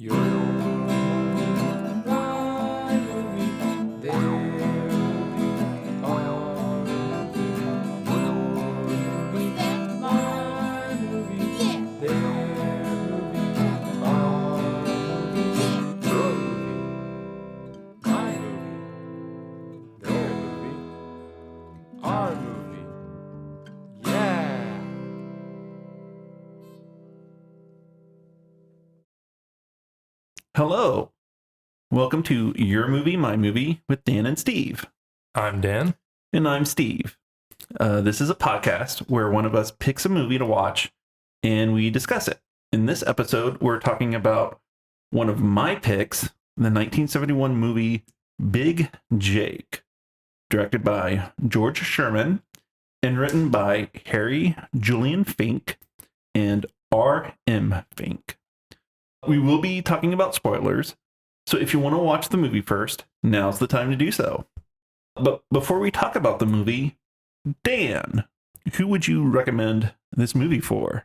Your movie, my movie, their movie, our movie. Your movie, my movie, their movie, our movie. Your movie, my movie, their movie, our movie. Yeah! Hello. Welcome to Your Movie, My Movie with Dan and Steve. I'm Dan. And I'm Steve. This is a podcast where one of us picks a movie to watch and we discuss it. In this episode, we're talking about one of my picks, the 1971 movie Big Jake, directed by George Sherman and written by Julian Fink and R.M. Fink. We will be talking about spoilers, so if you want to watch the movie first, now's the time to do so. But before we talk about the movie, Dan, who would you recommend this movie for?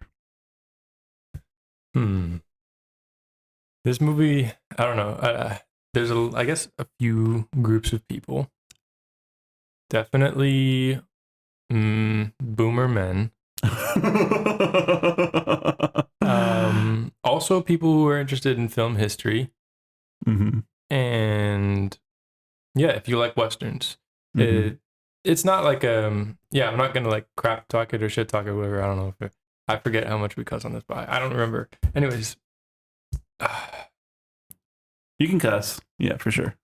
This movie, I don't know. There's, I guess, a few groups of people. Definitely boomer men. Also people who are interested in film history. Mm-hmm. And yeah, if you like Westerns. Mm-hmm. It's not like, I'm not going to like crap talk it or shit talk it or whatever. I don't know I forget how much we cuss on this, but I don't remember. Anyways. You can cuss. Yeah, for sure.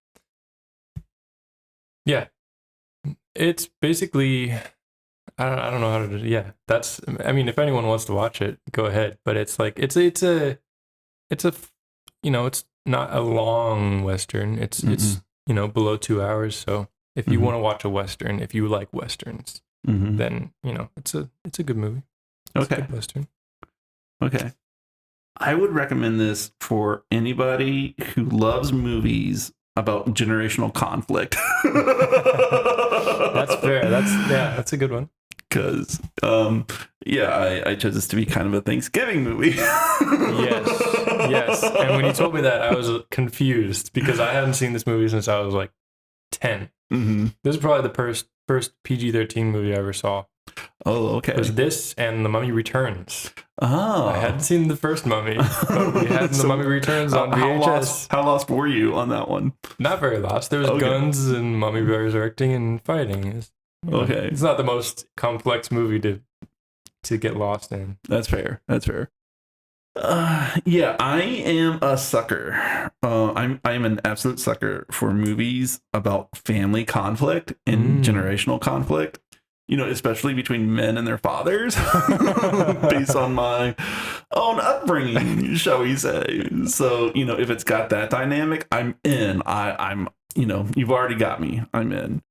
Yeah. It's basically, I don't know how to do. Yeah, that's. I mean, if anyone wants to watch it, go ahead. But it's like it's not a long Western. It's below 2 hours. So if you want to watch a Western, if you like Westerns, then it's a good movie. It's a good Western. Okay. I would recommend this for anybody who loves movies about generational conflict. That's fair. That's a good one. Because, I chose this to be kind of a Thanksgiving movie. Yes. And when you told me that, I was confused because I hadn't seen this movie since I was like 10. Mm-hmm. This is probably the first PG-13 movie I ever saw. Oh, okay. It was this and The Mummy Returns. Oh. I hadn't seen the first Mummy, but we had The Mummy Returns on VHS. How lost were you on that one? Not very lost. There was guns and mummy resurrecting and fighting. It's not the most complex movie to get lost in. That's fair. I am a sucker. I'm an absolute sucker for movies about family conflict and generational conflict. Especially between men and their fathers, based on my own upbringing, shall we say. So, if it's got that dynamic, I'm in. I'm you've already got me. I'm in.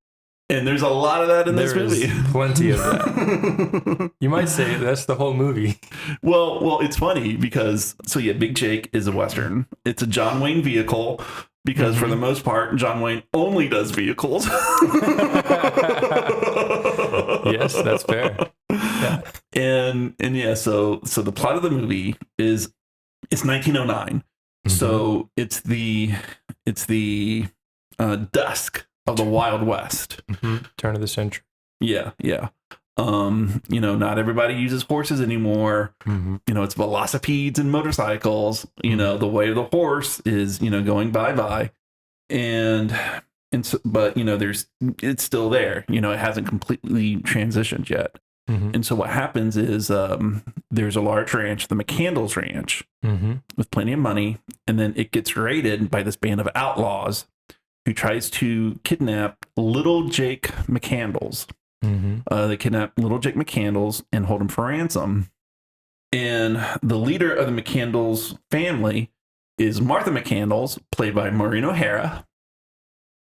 And there's a lot of that in this movie. There's plenty of that. You might say that's the whole movie. Well, it's funny because, Big Jake is a Western. It's a John Wayne vehicle because for the most part, John Wayne only does vehicles. Yes, that's fair. Yeah. So the plot of the movie is it's 1909. So it's the dusk of the Wild West. Turn of the century. Yeah. Not everybody uses horses anymore. It's velocipedes and motorcycles. The way of the horse is, going bye-bye. But it's still there. It hasn't completely transitioned yet. And so what happens is there's a large ranch, the McCandles Ranch, with plenty of money. And then it gets raided by this band of outlaws who tries to kidnap little Jake McCandles. They kidnap little Jake McCandles and hold him for ransom. And the leader of the McCandles family is Martha McCandles, played by Maureen O'Hara.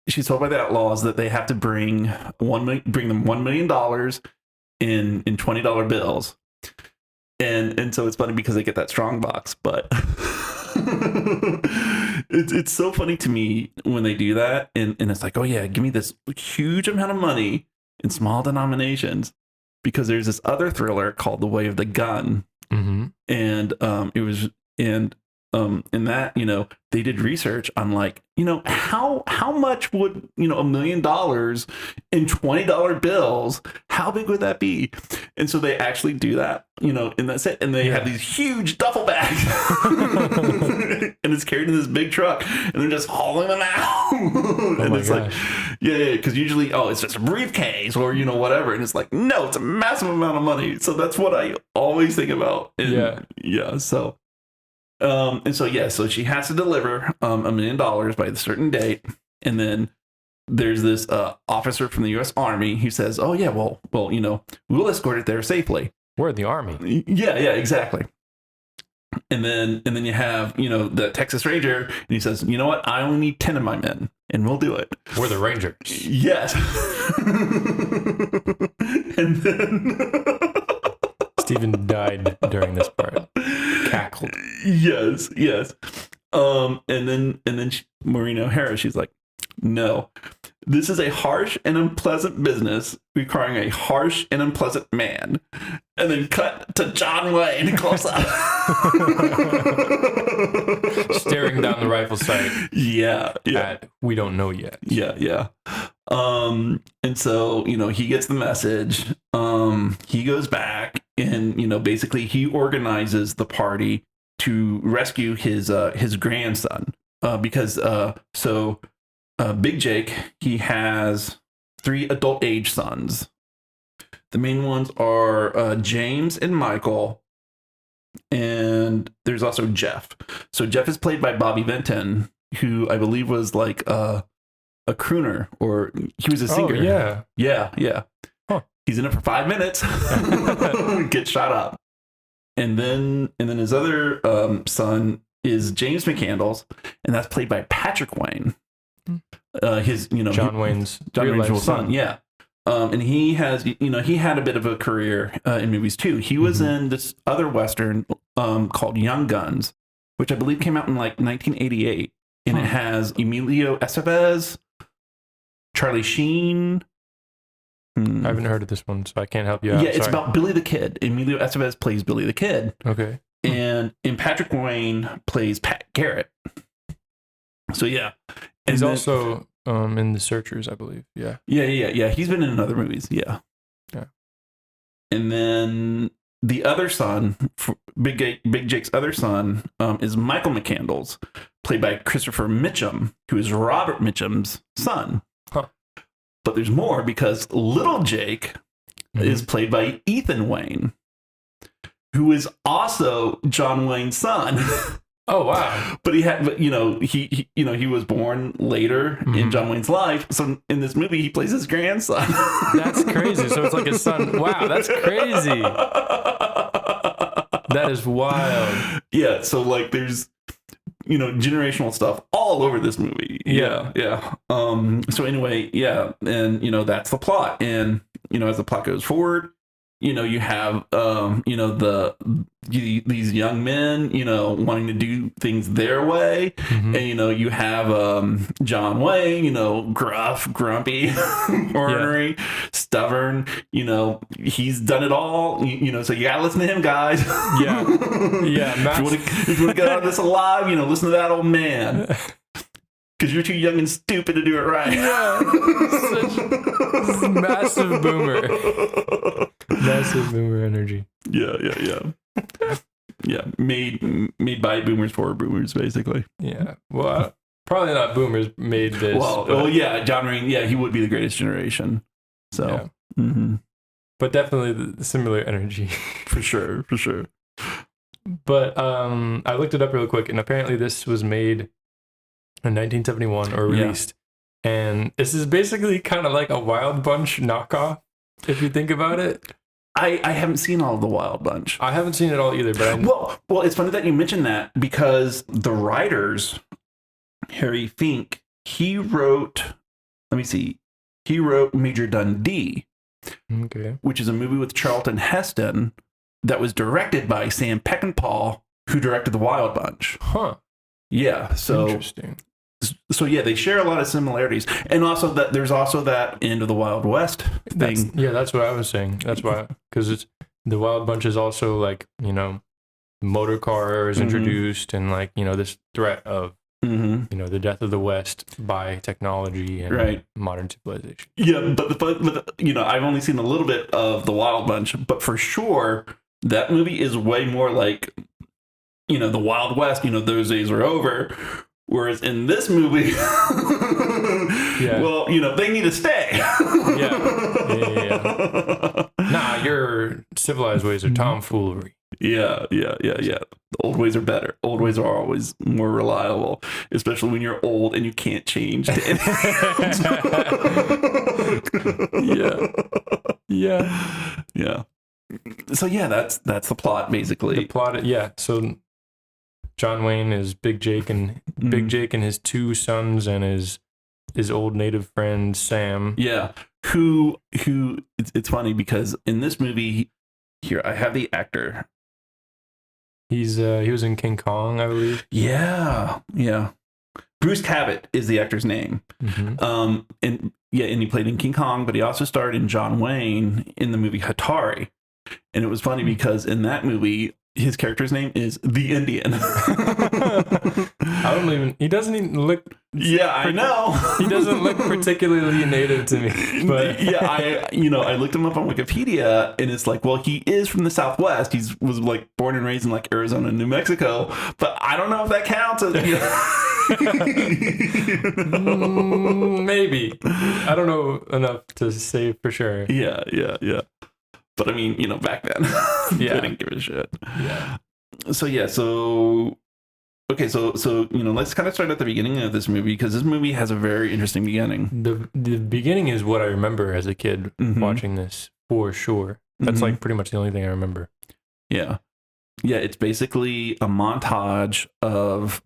She's told by the outlaws that they have to bring them $1 million in $20 bills. And so it's funny because they get that strong box, but it's so funny to me when they do that. And it's like, oh yeah, give me this huge amount of money in small denominations, because there's this other thriller called The Way of the Gun. And in that, they did research on like, how much would, $1 million in $20 bills, how big would that be? And so they actually do that, and that's it. And they have these huge duffel bags and it's carried in this big truck and they're just hauling them out. And it's like, because usually, it's just a briefcase or, whatever. And it's like, no, it's a massive amount of money. So that's what I always think about. And, so. So she has to deliver $1 million by the certain date, and then there's this officer from the U.S. Army who says, "Oh yeah, well, we'll escort it there safely." We're the Army. Yeah, exactly. And then you have the Texas Ranger, and he says, "You know what? I only need 10 of my men, and we'll do it." We're the Rangers. Yes. And then Stephen died during this part. Cackled. Yes. And then Maureen O'Hara, she's like, "No, this is a harsh and unpleasant business requiring a harsh and unpleasant man." And then cut to John Wayne close up. Staring down the rifle sight. Yeah. At, we don't know yet. Yeah. And so, he gets the message. He goes back and, basically he organizes the party to rescue his grandson. Because Big Jake, he has 3 adult age sons. The main ones are James and Michael. And there's also Jeff. So Jeff is played by Bobby Vinton, who I believe was like a crooner, or he was a singer. Oh, yeah. Huh. He's in it for 5 minutes. Gets shot up. And then his other son is James McCandles, and that's played by Patrick Wayne. His John Wayne's son. Yeah. And he has, he had a bit of a career in movies too. He was in this other Western called Young Guns, which I believe came out in like 1988. And it has Emilio Estevez, Charlie Sheen. I haven't heard of this one, so I can't help you out. Yeah, it's about Billy the Kid. Emilio Estevez plays Billy the Kid. Okay. And Patrick Wayne plays Pat Garrett. So yeah. And he's also in The Searchers, I believe. Yeah. Yeah. He's been in other movies. Yeah. And then the other son, Big Jake's other son, is Michael McCandles, played by Christopher Mitchum, who is Robert Mitchum's son. Huh. But there's more, because little Jake is played by Ethan Wayne, who is also John Wayne's son. Oh wow! But he was born later in John Wayne's life. So in this movie, he plays his grandson. That's crazy. So it's like his son. Wow, that's crazy. That is wild. Yeah. So like, there's generational stuff all over this movie. Yeah. So anyway, yeah, and that's the plot, and as the plot goes forward, you have these young men wanting to do things their way, and you have John Wayne, gruff, grumpy, ornery, stubborn, he's done it all, so you gotta listen to him, guys. Yeah. If you want to get out of this alive, listen to that old man, because you're too young and stupid to do it right. Yeah. Such massive boomer. Massive boomer energy. Yeah. Made by boomers for boomers, basically. Yeah. Well, probably not boomers made this. Well, yeah, John Wayne, yeah, he would be the greatest generation. So, but definitely the similar energy. For sure. But I looked it up real quick, and apparently this was made in 1971 or released. And this is basically kind of like a Wild Bunch knockoff, if you think about it. I haven't seen all of the Wild Bunch. I haven't seen it all either, but well, it's funny that you mentioned that, because the writers, Harry Fink, he wrote Major Dundee, which is a movie with Charlton Heston that was directed by Sam Peckinpah, who directed the Wild Bunch. Huh. Yeah. So interesting. So yeah, they share a lot of similarities, and also that there's also that end of the Wild West thing. That's what I was saying. That's why, because it's the Wild Bunch is also like motor car is introduced, and like, you know, this threat of, you know, the death of the West by technology and modern civilization. Yeah, but you know, I've only seen a little bit of The Wild Bunch, but for sure that movie is way more like, you know, the Wild West. You know, those days are over. Whereas in this movie, well, you know, they need to stay. Nah, your civilized ways are tomfoolery. Yeah. The old ways are better. Old ways are always more reliable, especially when you're old and you can't change to Yeah. So yeah, that's the plot basically. The plot, so John Wayne is Big Jake and his two sons and his old native friend Sam. Yeah. Who it's funny because in this movie here I have the actor. He was in King Kong, I believe. Yeah. Bruce Cabot is the actor's name. And he played in King Kong, but he also starred in John Wayne in the movie Hatari. And it was funny because in that movie, his character's name is the Indian. He doesn't even look. Yeah, I know. He doesn't look particularly native to me. But I looked him up on Wikipedia, and it's like, well, he is from the Southwest. He was like born and raised in like Arizona and New Mexico, but I don't know if that counts as, maybe. I don't know enough to say for sure. Yeah. But I mean, you know, back then, they didn't give a shit. Yeah. So you know, let's kind of start at the beginning of this movie because this movie has a very interesting beginning. The beginning is what I remember as a kid watching this for sure. That's like pretty much the only thing I remember. Yeah. It's basically a montage of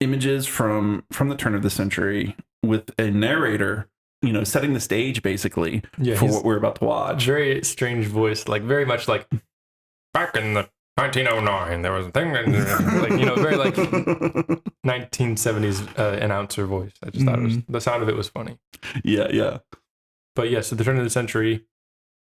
images from the turn of the century with a narrator, you know, setting the stage basically for what we're about to watch. Very strange voice, like very much like back in the 1909 there was a thing, like, you know, very like 1970s announcer voice. I just thought the sound of it was funny. Yeah. But so the turn of the century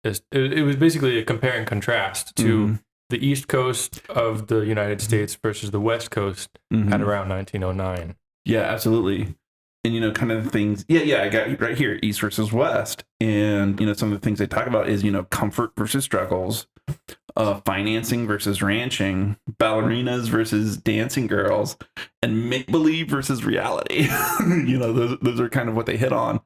it was basically a compare and contrast to the East Coast of the United States versus the West Coast at around 1909. Yeah, absolutely. And, you know, kind of the things, I got right here, East versus West. And, you know, some of the things they talk about is, you know, comfort versus struggles, financing versus ranching, ballerinas versus dancing girls, and make-believe versus reality. You know, those are kind of what they hit on.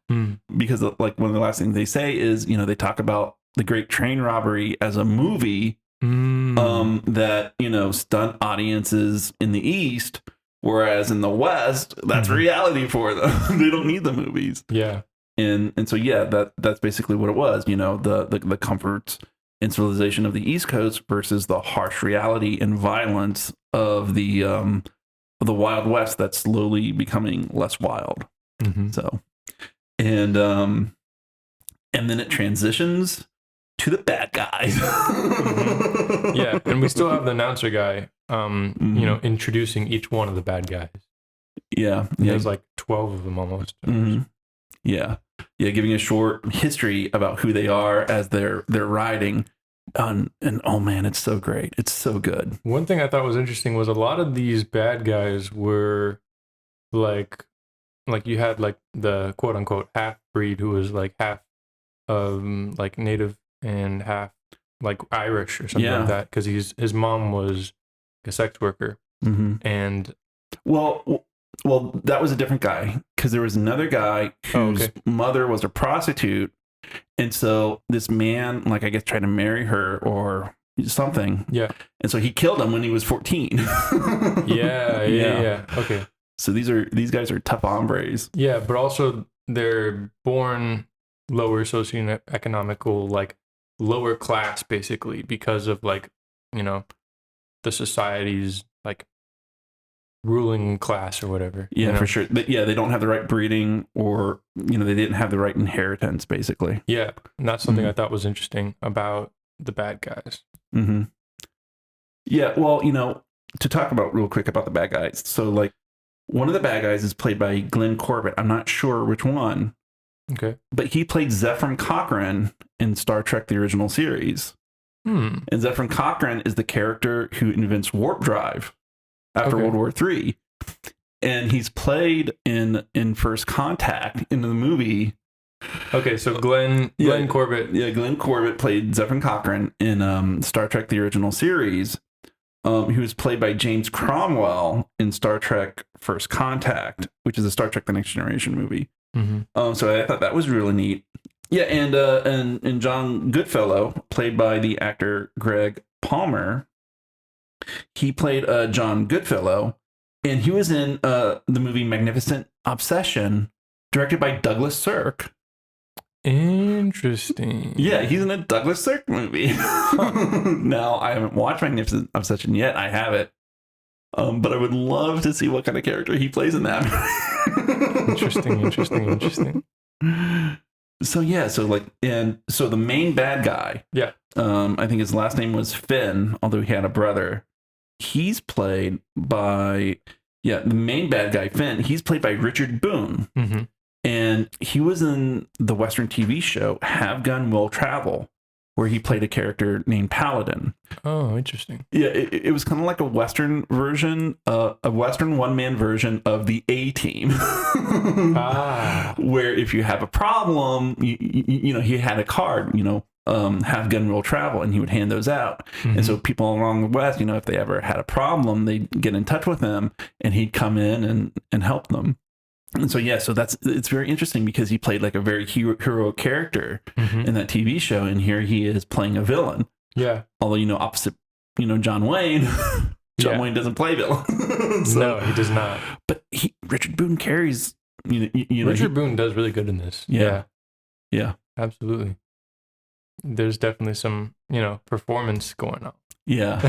Because, like, one of the last things they say is, you know, they talk about the Great Train Robbery as a movie that, you know, stunt audiences in the East. Whereas in the West, that's reality for them. They don't need the movies. Yeah. And so, that's basically what it was. You know, the comforts and civilization of the East Coast versus the harsh reality and violence of the Wild West that's slowly becoming less wild. So, and then it transitions to the bad guys. Yeah, and we still have the announcer guy, you know, introducing each one of the bad guys. Yeah. There's like 12 of them almost. Yeah, giving a short history about who they are as they're riding. And oh man, it's so great. It's so good. One thing I thought was interesting was a lot of these bad guys were like you had like the quote unquote half breed who was like half like native and half like Irish or something like that, because his mom was a sex worker. And well, that was a different guy, because there was another guy whose mother was a prostitute, and so this man, like, I guess, tried to marry her or something. Yeah, and so he killed him when he was 14. Yeah. Okay. So these guys are tough hombres. Yeah, but also they're born lower socioeconomical, like lower class, basically, because of, like, you know, the society's like ruling class or whatever. Yeah, you know? for sure. But yeah, they don't have the right breeding, or, you know, they didn't have the right inheritance, basically. Yeah, and that's something I thought was interesting about the bad guys. Yeah, well, you know, to talk about real quick about the bad guys. So, like, one of the bad guys is played by Glenn Corbett. I'm not sure which one. Okay. But he played Zephram Cochrane in Star Trek: The Original Series. Hmm. And Zefram Cochrane is the character who invents warp drive after World War III. And he's played in First Contact in the movie. Okay, so Glenn Corbett. Yeah, Glenn Corbett played Zefram Cochrane in Star Trek: The Original Series. He was played by James Cromwell in Star Trek: First Contact, which is a Star Trek: The Next Generation movie. Mm-hmm. So I thought that was really neat. Yeah, and John Goodfellow, played by the actor Greg Palmer, he played John Goodfellow, and he was in the movie Magnificent Obsession, directed by Douglas Sirk. Interesting. Yeah, he's in a Douglas Sirk movie. Now, I haven't watched Magnificent Obsession yet. I have it. But I would love to see what kind of character he plays in that. Interesting. So yeah, so the main bad guy. Yeah. I think his last name was Finn, although he had a brother. He's played by the main bad guy, Finn. He's played by Richard Boone. Mm-hmm. And he was in the Western TV show Have Gun Will Travel, where he played a character named Paladin. Oh, interesting. Yeah, it was kind of like a Western version, a Western one-man version of the A-Team. Where if you have a problem, you know, he had a card, Have Gun Will Travel, and he would hand those out. Mm-hmm. And so people along the West, if they ever had a problem, they'd get in touch with him, and he'd come in and help them. And so, it's very interesting because he played like a very heroic character in that TV show. And here he is playing a villain. Yeah. Although, opposite, John Wayne, Wayne doesn't play villain. No, he does not. But Richard Boone carries, Richard Boone does really good in this. Yeah. Absolutely. There's definitely some, performance going on. Yeah.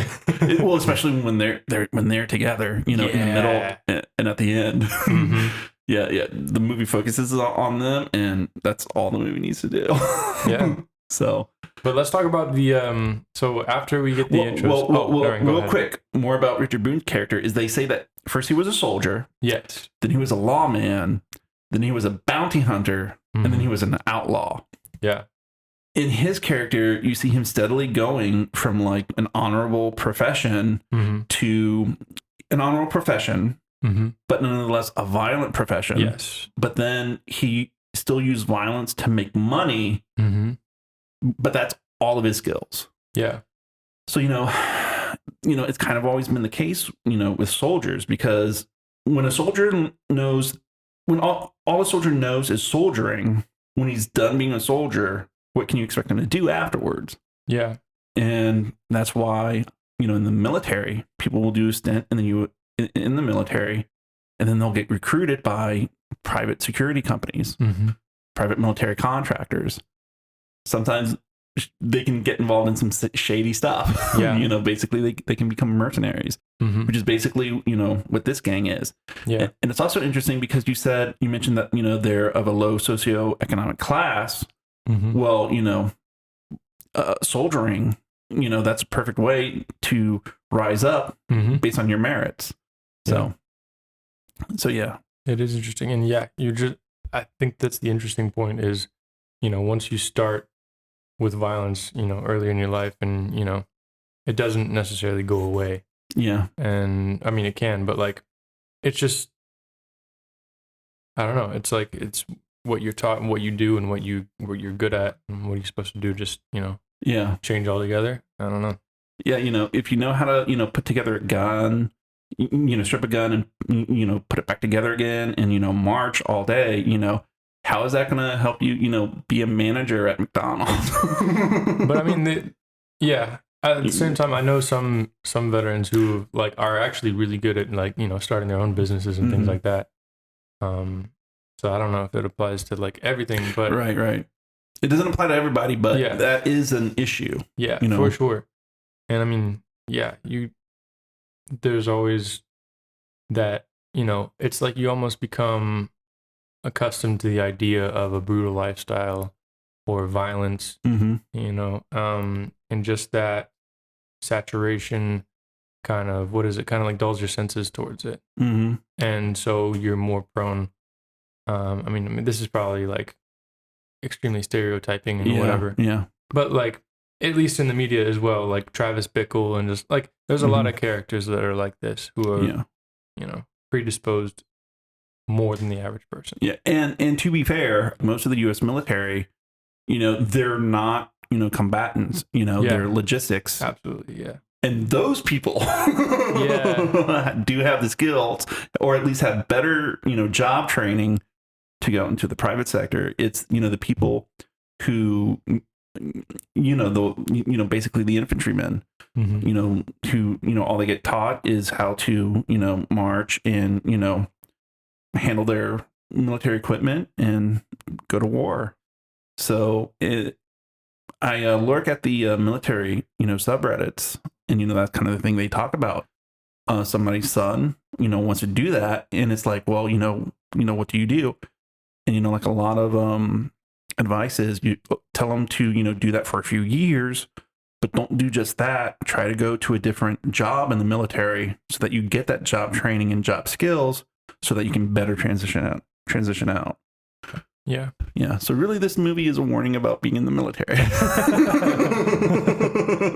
Well, especially when they're together, in the middle and at the end. Mm-hmm. Yeah. The movie focuses on them, and that's all the movie needs to do. Yeah. So, but let's talk about the so after we get the intros. Real quick, more about Richard Boone's character is they say that first he was a soldier. Yes. Then he was a lawman. Then he was a bounty hunter, and then he was an outlaw. Yeah. In his character, you see him steadily going from like an honorable profession to an honorable profession, but nonetheless a violent profession. Yes. But then he still used violence to make money, but that's all of his skills. Yeah. So, it's kind of always been the case, with soldiers, because when a soldier knows, when all a soldier knows is soldiering, when he's done being a soldier, what can you expect him to do afterwards? Yeah. And that's why, in the military, people will do a stint and then in the military, and then they'll get recruited by private security companies, private military contractors. Sometimes they can get involved in some shady stuff. Yeah. Basically they can become mercenaries, which is basically, what this gang is. Yeah. And it's also interesting because you mentioned that, they're of a low socioeconomic class. Well, soldiering, that's a perfect way to rise up based on your merits. So yeah. It is interesting. And I think that's the interesting point is, once you start with violence, earlier in your life and, it doesn't necessarily go away. Yeah. And I mean, it can, but like, it's just, I don't know. It's like, it's what you're taught and what you do and what you're good at and what you're supposed to do, just, change altogether. I don't know. Yeah. If you know how to, put together a gun, strip a gun and, put it back together again and, march all day, how is that going to help you, be a manager at McDonald's? But I mean, at the same time, I know some veterans who like are actually really good at like, starting their own businesses and things like that. So I don't know if it applies to like everything, but right. It doesn't apply to everybody, but that is an issue. Yeah, for sure. And I mean, there's always that, it's like you almost become accustomed to the idea of a brutal lifestyle or violence, and just that saturation kind of, kind of like dulls your senses towards it. And so you're more prone. I mean, this is probably like extremely stereotyping and whatever. Yeah. But like, at least in the media as well, like Travis Bickle and just like there's a lot of characters that are like this who are, predisposed more than the average person. Yeah, and to be fair, most of the U.S. military, they're not, combatants. They're logistics. Absolutely, yeah. And those people do have the skills, or at least have better, job training to go into the private sector. It's, the people who, basically the infantrymen, who, all they get taught is how to, march and, handle their military equipment and go to war. So I lurk at the military, subreddits, and that's kind of the thing they talk about. Somebody's son, wants to do that, and it's like, well, what do you do? And like a lot of advice is you tell them to do that for a few years, but don't do just that. Try to go to a different job in the military so that you get that job training and job skills, so that you can better transition out. Yeah. Yeah. So really this movie is a warning about being in the military.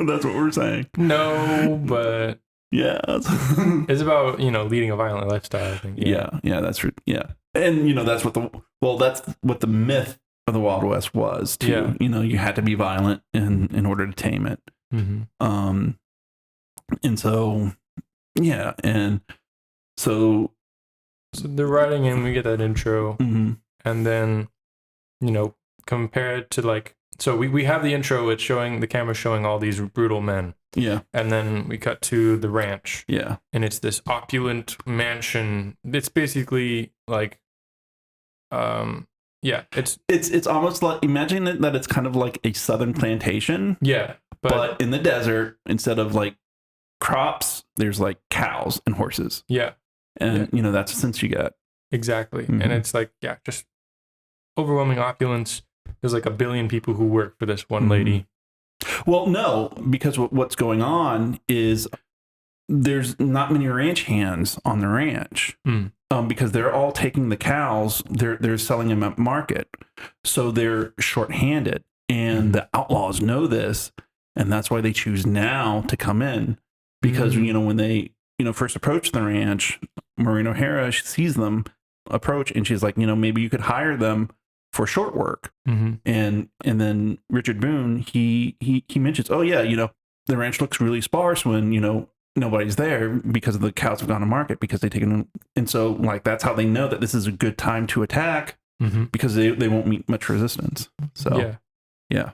That's what we're saying. No, but yeah. It's about, leading a violent lifestyle, I think. Yeah. That's yeah. And that's what the myth of the Wild West was too. Yeah. You had to be violent in order to tame it. Mm-hmm. And so yeah, and so they're riding in, we get that intro, and then, compare it to like, so we have the intro, it's showing, the camera showing all these brutal men. Yeah. And then we cut to the ranch. Yeah. And it's this opulent mansion. It's basically like, it's almost like, imagine that it's kind of like a southern plantation. Yeah. But in the desert, instead of like crops, there's like cows and horses. Yeah. And, that's the sense you get. Exactly. And it's like, just overwhelming opulence. There's like 1 billion people who work for this one lady. Well, no, because what's going on is there's not many ranch hands on the ranch because they're all taking the cows. They're selling them at market. So they're shorthanded. And the outlaws know this. And that's why they choose now to come in. Because, when they, first approach the ranch, Maureen O'Hara, she sees them approach and she's like, maybe you could hire them for short work. And then Richard Boone, he mentions, oh yeah, the ranch looks really sparse when, nobody's there because of the cows have gone to market because they taken them. And so like, that's how they know that this is a good time to attack because they won't meet much resistance. So yeah.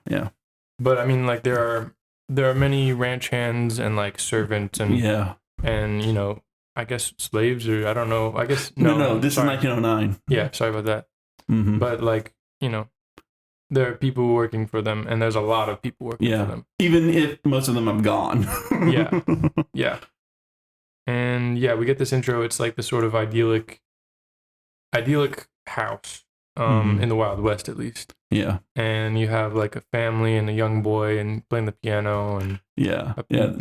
But I mean, like there are many ranch hands and like servants and and I guess slaves, or I don't know. I guess no. This is 1909. Yeah, sorry about that. But like there are people working for them, and there's a lot of people working for them. Even if most of them have gone. Yeah. And we get this intro. It's like the sort of idyllic house in the Wild West, at least. Yeah. And you have like a family and a young boy and playing the piano and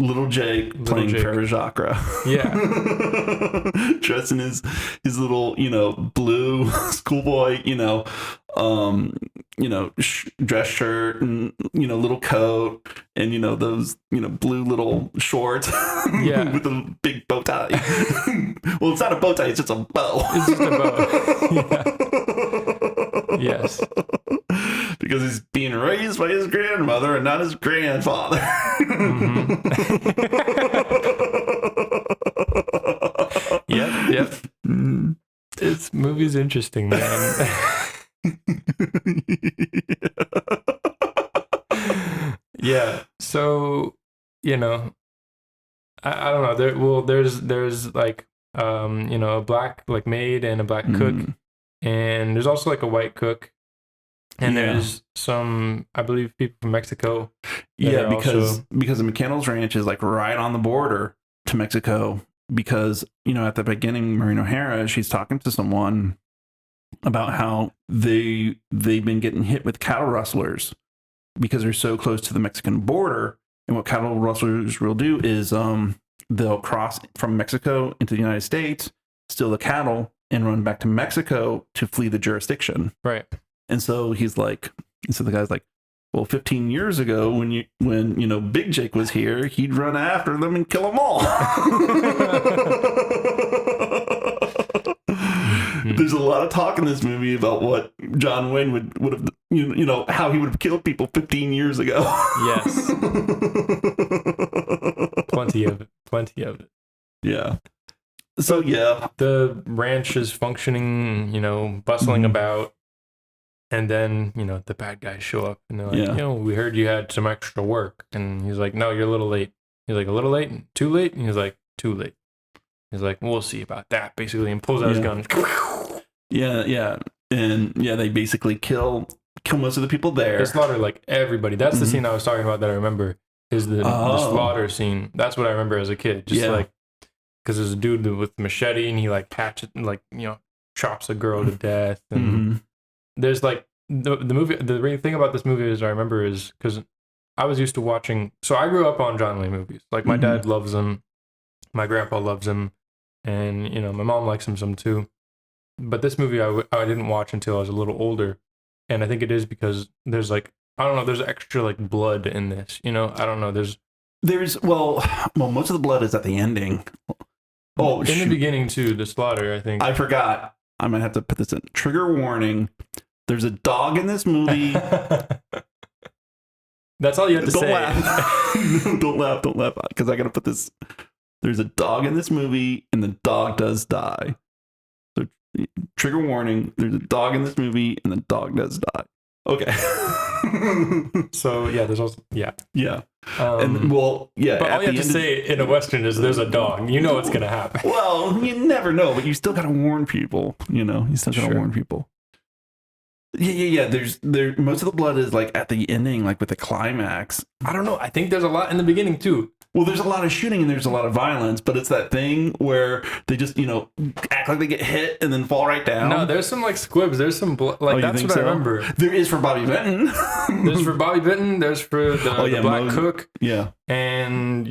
little Jake playing Frere Jacques. Yeah. Dressed in his little, blue schoolboy, dress shirt and, little coat and, those, blue little shorts with a big bow tie. Well, it's not a bow tie. It's just a bow. It's just a bow. Yes. Because he's being raised by his grandmother and not his grandfather. Yep. This movie's interesting, man. Yeah. So, I don't know. There's like, a black like maid and a black cook, and there's also like a white cook. And there's some, I believe, people from Mexico. Because the McCandless Ranch is like right on the border to Mexico. Because, at the beginning, Maureen O'Hara, she's talking to someone about how they've been getting hit with cattle rustlers because they're so close to the Mexican border. And what cattle rustlers will do is they'll cross from Mexico into the United States, steal the cattle, and run back to Mexico to flee the jurisdiction. Right. And so the guy's like, Well, 15 years ago, when Big Jake was here, he'd run after them and kill them all. There's a lot of talk in this movie about what John Wayne would have, how he would have killed people 15 years ago. Yes. Plenty of it. Yeah. So, yeah. The ranch is functioning, bustling about. And then, the bad guys show up and they're like, we heard you had some extra work. And he's like, no, you're a little late. He's like, a little late? Too late? And he's like, too late. He's like, we'll see about that, basically, and pulls out his gun. Yeah. And, they basically kill most of the people there. They slaughter, like, everybody. That's the scene I was talking about that I remember, is the slaughter scene. That's what I remember as a kid. Just, like, because there's a dude with machete, and he, like, hatchets and, like, chops a girl to death. And there's, like, the movie, the thing about this movie is I remember is, because I was used to watching, so I grew up on John Wayne movies. Like, my dad loves them. My grandpa loves them. And, my mom likes them some too. But this movie I didn't watch until I was a little older. And I think it is because there's like, I don't know, there's extra like blood in this, I don't know. There's well, most of the blood is at the ending. Oh, in the beginning too, the slaughter, I think. I forgot. I might have to put this in. Trigger warning. There's a dog in this movie. That's all you have to say. Laugh. Don't laugh. Because I got to put this. There's a dog in this movie, and the dog does die. So, trigger warning, there's a dog in this movie, and the dog does die. Okay. So, there's also, Yeah. And, but all you have to say in a Western is there's a dog. You know what's going to happen. Well, you never know, but you still got to warn people, You still got to warn people. Yeah. Most of the blood is, like, at the ending, like, with the climax. I don't know. I think there's a lot in the beginning, too. Well, there's a lot of shooting and there's a lot of violence, but it's that thing where they just, act like they get hit and then fall right down. No, there's some like squibs. There's some like that's what I remember. There is for Bobby Vinton. There's for Bobby Vinton. There's for the Black Cook. Yeah, and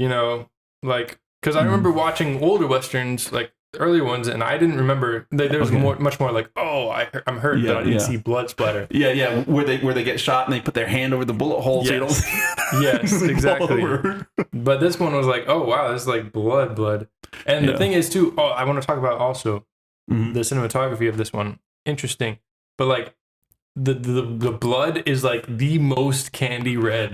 like because I remember watching older westerns, like earlier ones, and I didn't remember. There was much more like, I'm hurt, but I didn't see blood splatter. Yeah, where they get shot and they put their hand over the bullet hole so you don't. Yes, exactly. But this one was like, oh wow, this is like blood. And the thing is too, I want to talk about also the cinematography of this one. Interesting, but like the blood is like the most candy red,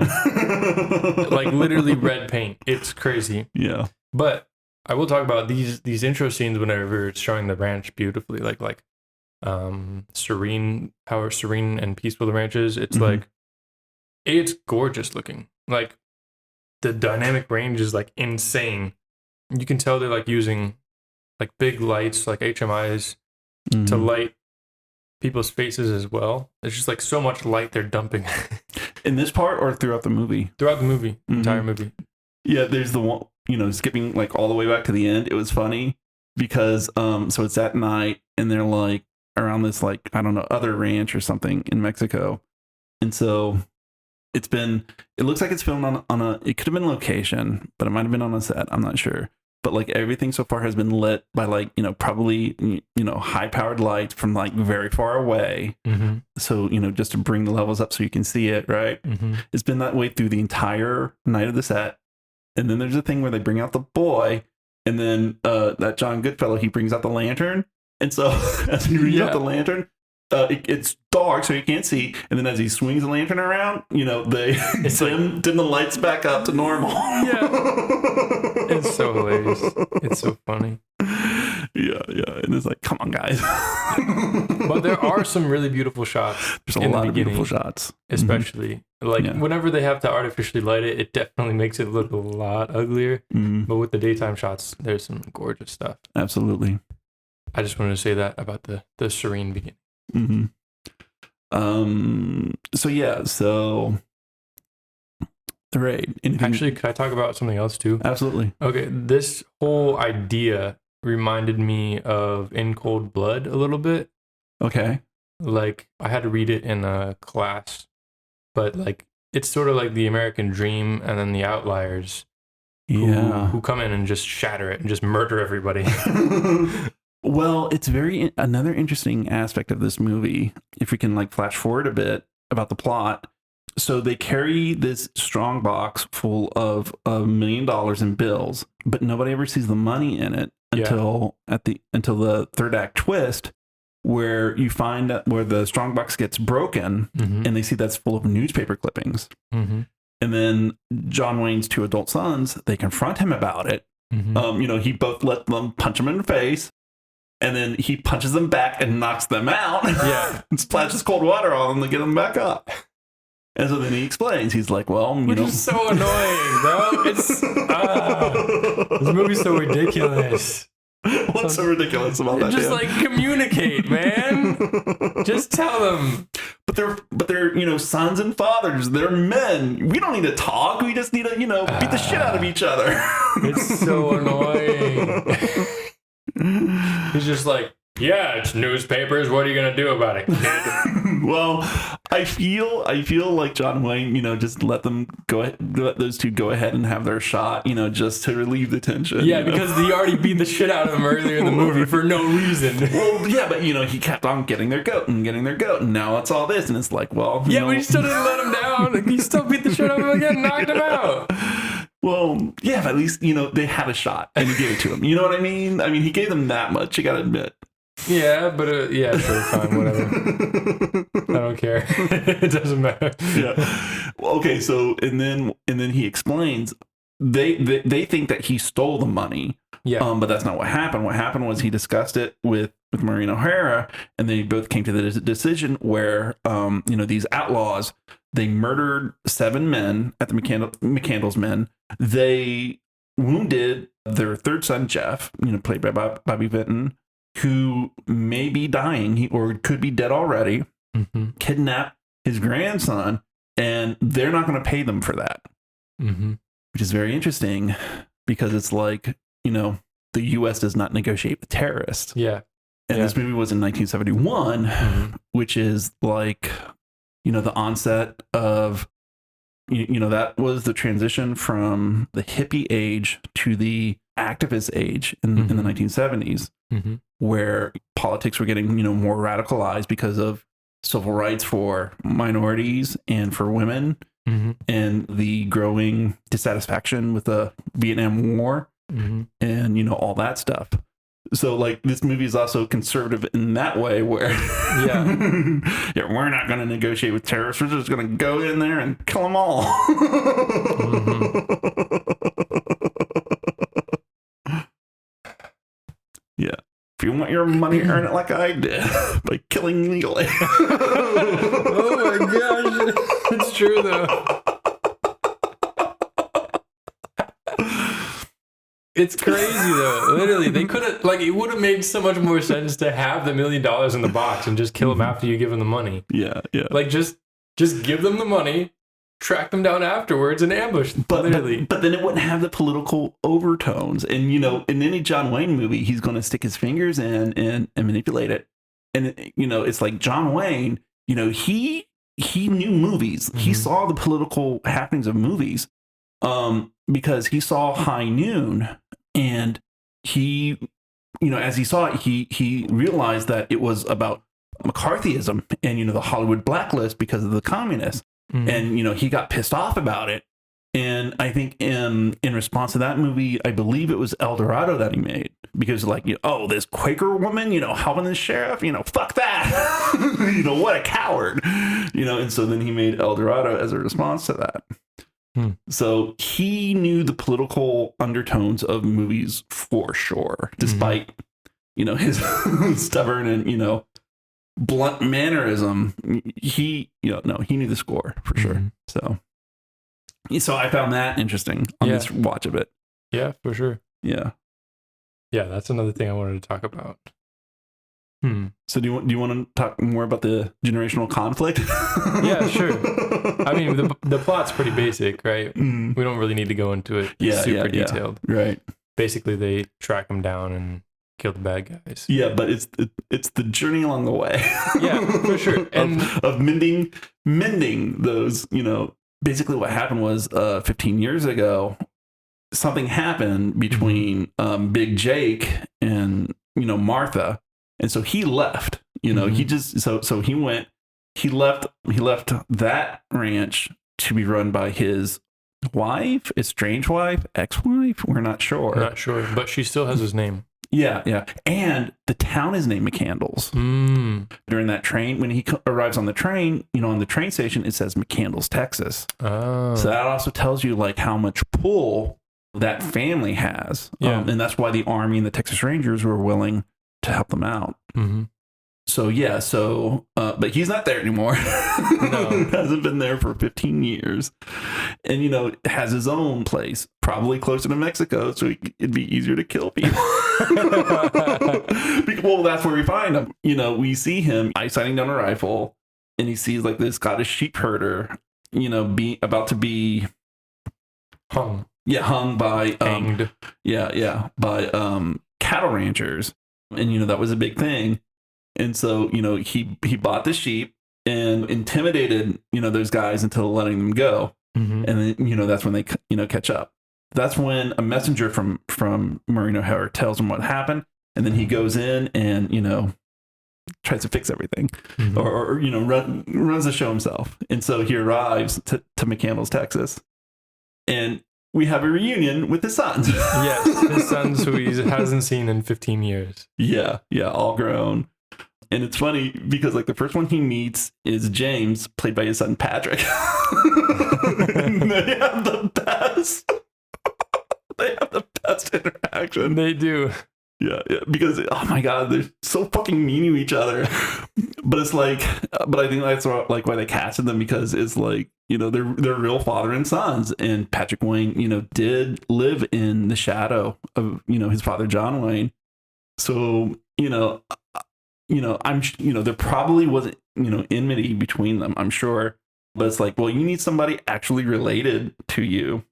like literally red paint. It's crazy. Yeah, but I will talk about these intro scenes whenever it's showing the ranch beautifully, like serene and peaceful the ranch is. It's like it's gorgeous looking. Like the dynamic range is like insane. You can tell they're like using like big lights, like HMIs, to light people's faces as well. It's just like so much light they're dumping. In this part or throughout the movie? Throughout the movie, entire movie. Yeah, there's the one, skipping like all the way back to the end. It was funny because so it's at night and they're like around this like, I don't know, other ranch or something in Mexico. And so it looks like it's filmed on it could have been location, but it might have been on a set. I'm not sure. But like everything so far has been lit by like, probably, high powered lights from like very far away. So, just to bring the levels up so you can see it. Right. It's been that way through the entire night of the set. And then there's a thing where they bring out the boy and then that John Goodfellow, he brings out the lantern. And so as he brings out the lantern, it's dark, so you can't see. And then as he swings the lantern around, they dim the lights back up to normal. Yeah. It's so hilarious. It's so funny. Yeah. And it's like, come on, guys. But there are some really beautiful shots. There's a lot of beautiful shots. Especially. Whenever they have to artificially light it, it definitely makes it look a lot uglier. But with the daytime shots, there's some gorgeous stuff. Absolutely. I just wanted to say that about the serene beginning. So the raid. Actually, could I talk about something else too? Absolutely. Okay, this whole idea reminded me of In Cold Blood a little bit. Okay. Like I had to read it in a class, but like it's sort of like the American Dream and then the Outliers. Who come in and just shatter it and just murder everybody. Well, it's another interesting aspect of this movie. If we can like flash forward a bit about the plot. So they carry this strong box full of $1 million in bills, but nobody ever sees the money in it until the third act twist, where you find out where the strong box gets broken, and they see that's full of newspaper clippings. And then John Wayne's 2 adult sons, they confront him about it. He both let them punch him in the face, and then he punches them back and knocks them out. And splashes cold water on them to get them back up. And so then he explains. He's like, well, Which is so annoying, bro. It's this movie's so ridiculous. What's so ridiculous about that? Just like communicate, man. Just tell them. But they're sons and fathers. They're men. We don't need to talk. We just need to beat the shit out of each other. It's so annoying. He's just like, yeah, it's newspapers. What are you gonna do about it, kid? Well, I feel like John Wayne, just let those two go ahead and have their shot, just to relieve the tension. Yeah, because he already beat the shit out of them earlier in the movie for no reason. Well, yeah, but he kept on getting their goat, and now it's all this, and it's like, well, yeah, but he still didn't let him down. He still beat the shit out of him again, knocked him out. Well, yeah, but at least they had a shot, and he gave it to him. You know what I mean? I mean, he gave them that much. You gotta admit. Yeah, but yeah, sure, fine, whatever. I don't care. It doesn't matter. Yeah. Okay, so and then he explains they think that he stole the money. Yeah. But that's not what happened. What happened was he discussed it with Maureen O'Hara, and they both came to the decision where these outlaws, they murdered 7 men at the McCandless men. They wounded their third son, Jeff, played by Bobby Vinton, who may be dying or could be dead already, kidnapped his grandson, and they're not going to pay them for that, which is very interesting because it's like, the U.S. does not negotiate with terrorists. Yeah. And this movie was in 1971, which is like, the onset of, that was the transition from the hippie age to the activist age in the 1970s, where politics were getting, more radicalized because of civil rights for minorities and for women, and the growing dissatisfaction with the Vietnam War, and, all that stuff. So, like, this movie is also conservative in that way, where we're not going to negotiate with terrorists. We're just going to go in there and kill them all. Yeah. If you want your money, earn it like I did by killing legally. Oh my gosh, it's true though. It's crazy though. Literally, they could have it would have made so much more sense to have the $1 million in the box and just kill them after you give them the money. Yeah, yeah. Like just give them the money, track them down afterwards, and ambush them. But then it wouldn't have the political overtones. And in any John Wayne movie, he's going to stick his fingers in and manipulate it. And it's like John Wayne. He knew movies. He saw the political happenings of movies. Because he saw High Noon, and he, as he saw it, he realized that it was about McCarthyism and, the Hollywood blacklist because of the communists. And, he got pissed off about it. And I think in response to that movie, I believe it was El Dorado that he made, because this Quaker woman, helping the sheriff, fuck that. What a coward, and so then he made El Dorado as a response to that. So he knew the political undertones of movies for sure, despite, his stubborn and, blunt mannerism. He knew the score for sure. So I found that interesting on this watch of it. Yeah, for sure. Yeah. Yeah, that's another thing I wanted to talk about. So do you want to talk more about the generational conflict? Yeah, sure. I mean, the plot's pretty basic, right? We don't really need to go into it super detailed. Right. Basically, they track them down and kill the bad guys. Yeah, but it's the journey along the way. Yeah, for sure. And of mending those, basically what happened was 15 years ago, something happened between Big Jake and, Martha. And so he left, he just, so he went he left that ranch to be run by his wife, estranged wife, ex-wife. We're not sure. Not sure, but she still has his name. Yeah. And the town is named McCandles. During that train, when he arrives on the train, on the train station, it says McCandles, Texas. Oh. So that also tells you like how much pull that family has. Yeah. And that's why the Army and the Texas Rangers were willing to help them out. Mm-hmm. So but he's not there anymore. No. Hasn't been there for 15 years. And, has his own place, probably closer to Mexico, so it'd be easier to kill people. Well, that's where we find him. We see him sighting down a rifle, and he sees like this Scottish sheep herder, about to be hung. Yeah, hung by... hanged. By cattle ranchers. And, that was a big thing. And so, he bought the sheep and intimidated, those guys into letting them go. Mm-hmm. And then, that's when they, catch up. That's when a messenger from Maureen O'Hara tells him what happened. And then he goes in and, tries to fix everything. Mm-hmm. or runs the show himself. And so he arrives to McCandles, Texas. And we have a reunion with his sons. Yes, his sons who he hasn't seen in 15 years. Yeah, all grown. And it's funny because like the first one he meets is James, played by his son Patrick. They have the best. They have the best interaction. They do. Yeah, because oh my god, they're so fucking mean to each other. But it's like, but I think that's like why they casted them, because it's like, they're real father and sons. And Patrick Wayne, did live in the shadow of his father John Wayne. So there probably wasn't enmity between them, I'm sure. But it's like, well, you need somebody actually related to you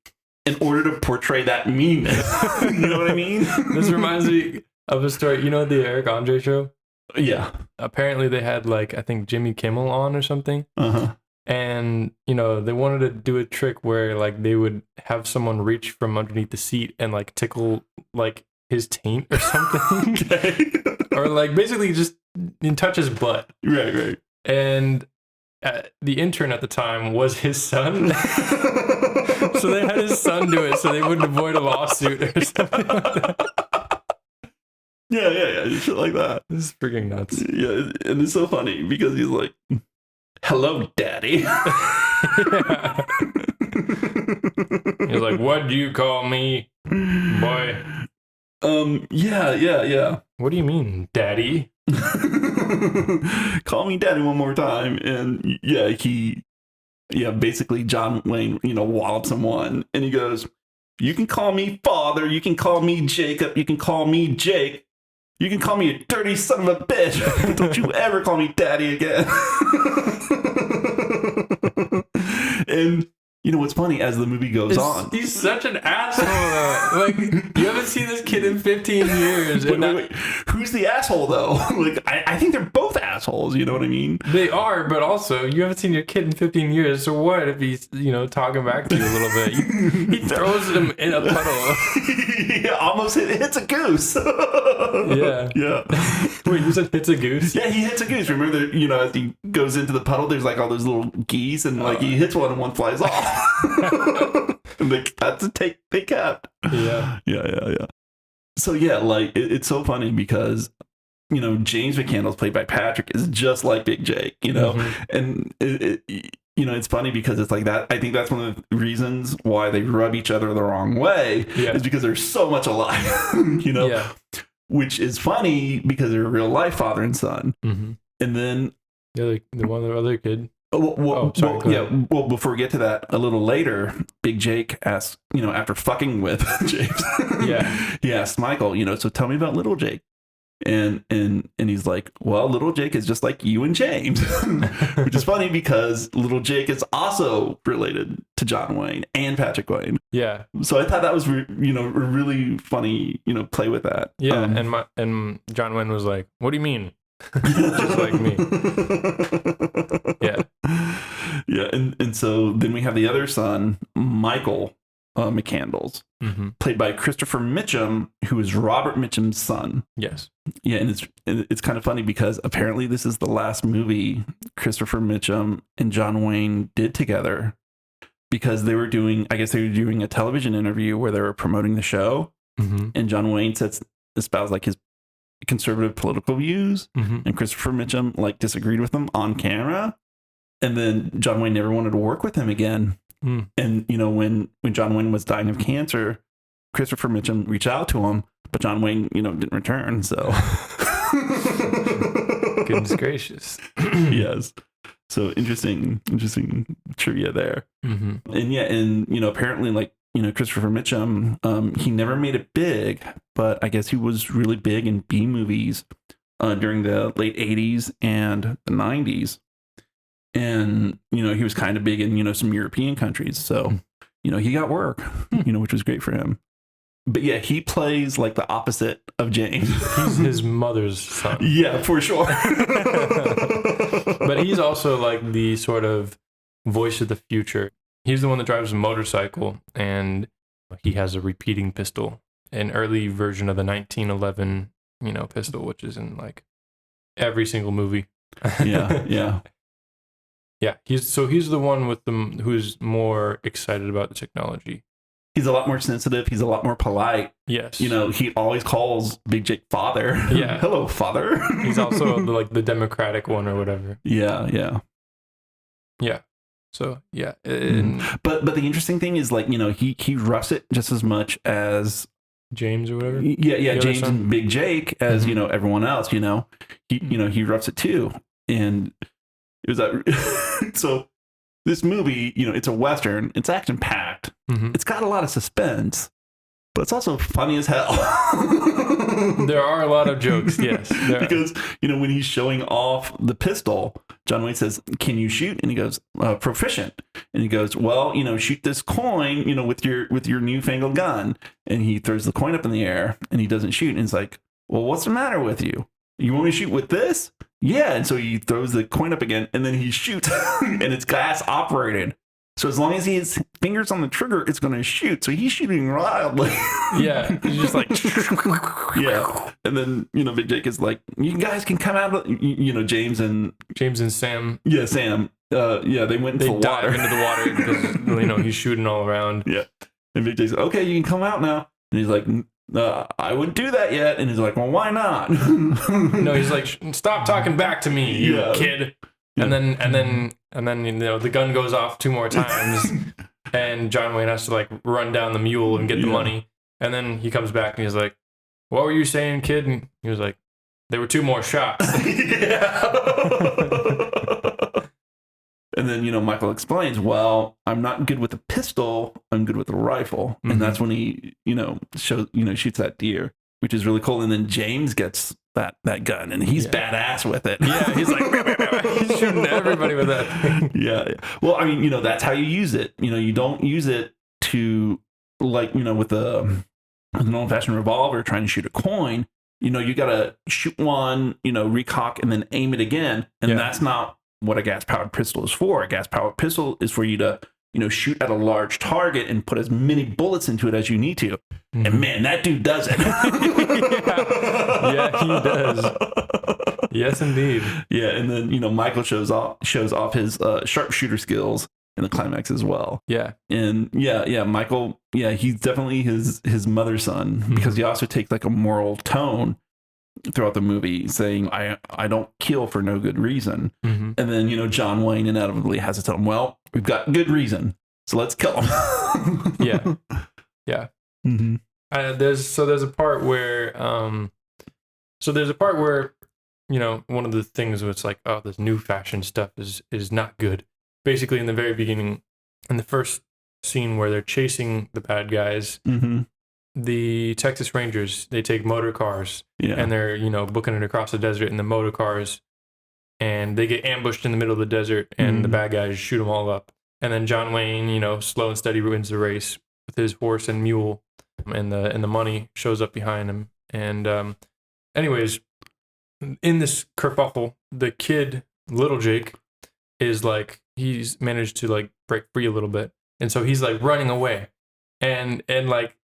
in order to portray that meanness. You know what I mean? This reminds me of a story. The Eric Andre show? Yeah. Apparently they had like, I think Jimmy Kimmel on or something. Uh-huh. And, they wanted to do a trick where like they would have someone reach from underneath the seat and like tickle like his taint or something. Okay. Or like basically just touch his butt. Right. And the intern at the time was his son. So they had his son do it so they wouldn't avoid a lawsuit or something like that. Yeah. Shit like that. This is freaking nuts. Yeah, and it's so funny because he's like, hello, daddy. Yeah. He's like, what do you call me, boy? Yeah. What do you mean, daddy? Call me daddy one more time. And basically John Wayne, wallops him one, and he goes, you can call me father, you can call me Jacob, you can call me Jake, you can call me a dirty son of a bitch. Don't you ever call me daddy again. And what's funny, as the movie goes on, he's such an asshole. Like, you haven't seen this kid in 15 years. Wait. Who's the asshole, though? Like, I think they're both assholes. You know what I mean? They are, but also, you haven't seen your kid in 15 years. So what if he's, talking back to you a little bit? He throws him in a puddle. He almost hits a goose. Yeah. Wait, you said hits a goose? Yeah, he hits a goose. Remember, as he goes into the puddle, there's like all those little geese, and like he hits one and one flies off. And that's a take they kept. Yeah. So yeah, like it's so funny because James McCandles, played by Patrick, is just like Big Jake, mm-hmm. And it's funny because it's like that. I think that's one of the reasons why they rub each other the wrong way, is because they're so much alike. Yeah. Which is funny because they're real life father and son. Mm-hmm. And then the other kid. Well, before we get to that, a little later, Big Jake asks, after fucking with James, he asks Michael, so tell me about little Jake. And he's like, well, little Jake is just like you and James, which is funny because little Jake is also related to John Wayne and Patrick Wayne. Yeah. So I thought that was, a really funny, play with that. Yeah. And John Wayne was like, what do you mean? Just like me. Yeah. And so then we have the other son, Michael, McCandles, played by Christopher Mitchum, who is Robert Mitchum's son. Yes. Yeah, and it's kind of funny because apparently this is the last movie Christopher Mitchum and John Wayne did together, because they were doing a television interview where they were promoting the show, and John Wayne espoused like his conservative political views, and Christopher Mitchum like disagreed with him on camera, and then John Wayne never wanted to work with him again. And when John Wayne was dying of cancer, Christopher Mitchum reached out to him, but John Wayne didn't return. So goodness gracious. Yes. So interesting trivia there. And apparently like Christopher Mitchum, he never made it big, but I guess he was really big in B movies during the late 80s and the 90s. And, he was kind of big in, some European countries. So, he got work, which was great for him. But yeah, he plays like the opposite of James. He's his mother's son. Yeah, for sure. But he's also like the sort of voice of the future. He's the one that drives a motorcycle, and he has a repeating pistol, an early version of the 1911, pistol, which is in like every single movie. Yeah. Yeah, he's the one with them who's more excited about the technology. He's a lot more sensitive. He's a lot more polite. Yes. He always calls Big Jake father. Yeah. Hello, father. He's also the Democratic one or whatever. Yeah. So, yeah. But the interesting thing is, like, he roughs it just as much as James or whatever. Yeah, James and Big Jake as, everyone else, he roughs it too. And it was that. So this movie, it's a Western, it's action packed. It's got a lot of suspense, but it's also funny as hell. There are a lot of jokes, yes. Because, when he's showing off the pistol, John Wayne says, "Can you shoot?" And he goes, "Proficient." And he goes, "Well, shoot this coin, with your newfangled gun." And he throws the coin up in the air and he doesn't shoot. And he's like, "Well, what's the matter with you? You want me to shoot with this?" Yeah. And so he throws the coin up again and then he shoots and it's gas operated. So as long as he has fingers on the trigger, it's going to shoot. So he's shooting wildly. Yeah. He's just like, yeah. And then, Big Jake is like, "You guys can come out of, James and Sam. Yeah, Sam. They went into the water. Into the water because, he's shooting all around. Yeah. And Big Jake's like, "Okay, you can come out now." And he's like, "I wouldn't do that yet." And he's like, "Well, why not?" No, he's like, "Stop talking back to me, you kid." Yeah. And then the gun goes off 2 more times, and John Wayne has to like run down the mule and get the money. And then he comes back and he's like, "What were you saying, kid?" And he was like, "There were 2 more shots." And then, Michael explains, "Well, I'm not good with a pistol. I'm good with a rifle." And that's when he, shoots that deer, which is really cool. And then James gets that gun and he's badass with it. Yeah. He's like, he's shooting everybody with that thing. Yeah. Well, I mean, that's how you use it. You don't use it to like, with an old fashioned revolver trying to shoot a coin. You got to shoot one, recock and then aim it again. And that's not what a gas-powered pistol is for. A gas-powered pistol is for you to, shoot at a large target and put as many bullets into it as you need to. And man, that dude does it. Yeah, he does. Yes, indeed. Yeah, and then, Michael shows off his sharpshooter skills in the climax as well. Yeah. And Michael, he's definitely his mother's son, because he also takes like a moral tone throughout the movie, saying, I don't kill for no good reason. And then, John Wayne inevitably has to tell him, "Well, we've got good reason, so let's kill him." Yeah. There's a part where one of the things where it's like, oh, this new fashion stuff is not good. Basically, in the very beginning, in the first scene where they're chasing the bad guys, the Texas Rangers, they take motor cars and they're, booking it across the desert in the motor cars, and they get ambushed in the middle of the desert and the bad guys shoot them all up. And then John Wayne, slow and steady wins the race with his horse and mule, and the money shows up behind him. And anyways, in this kerfuffle, the kid, little Jake, is like, he's managed to like break free a little bit. And so he's like running away. and like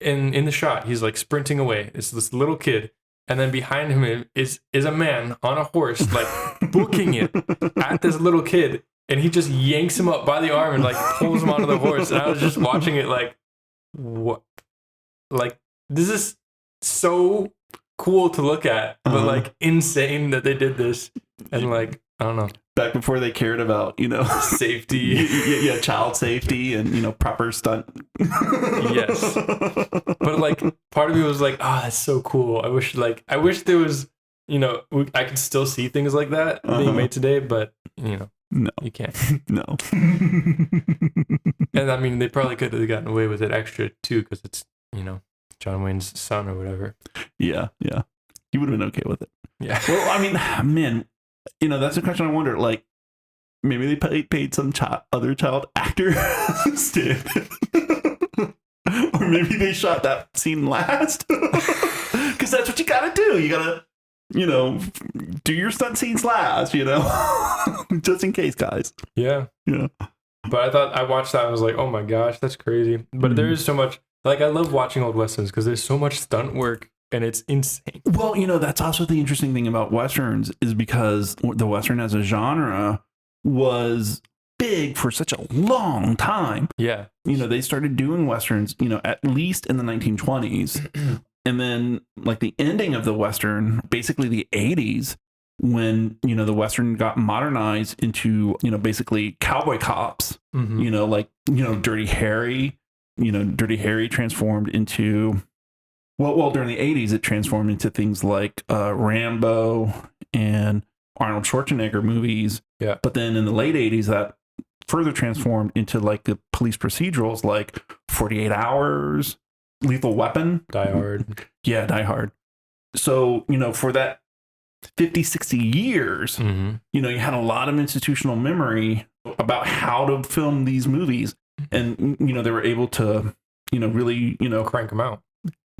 in the shot, he's like sprinting away. It's this little kid, and then behind him is a man on a horse, like booking it at this little kid, and he just yanks him up by the arm and like pulls him onto the horse. And I was just watching it like, what? Like, this is so cool to look at, but like insane that they did this. And like, I don't know. Back before they cared about, safety. Yeah, child safety and, proper stunt. Yes. But like, part of me was like, oh, that's so cool. I wish there was, I could still see things like that being made today, but, no, you can't. No. And I mean, they probably could have gotten away with it extra too, because it's, John Wayne's son or whatever. Yeah. He would have been okay with it. Yeah. Well, I mean, man, that's a question I wonder. Like, maybe they paid some other child actor instead. Or maybe they shot that scene last. Because that's what you gotta do. You gotta, do your stunt scenes last, just in case, guys. Yeah. But I watched that and I was like, oh my gosh, that's crazy. But there is so much, like, I love watching old Westerns because there's so much stunt work and it's insane. Well, that's also the interesting thing about Westerns is because the Western as a genre was big for such a long time. Yeah. They started doing Westerns, at least in the 1920s. And then like the ending of the Western, basically the 80s, when, the Western got modernized into, basically cowboy cops, Dirty Harry, Dirty Harry transformed into, well, during the 80s, it transformed into things like Rambo and Arnold Schwarzenegger movies. Yeah. But then in the late 80s, that further transformed into like the police procedurals like 48 Hours, Lethal Weapon. Die Hard. Yeah, Die Hard. So, for that 50, 60 years, you had a lot of institutional memory about how to film these movies. And, they were able to, really, crank them out,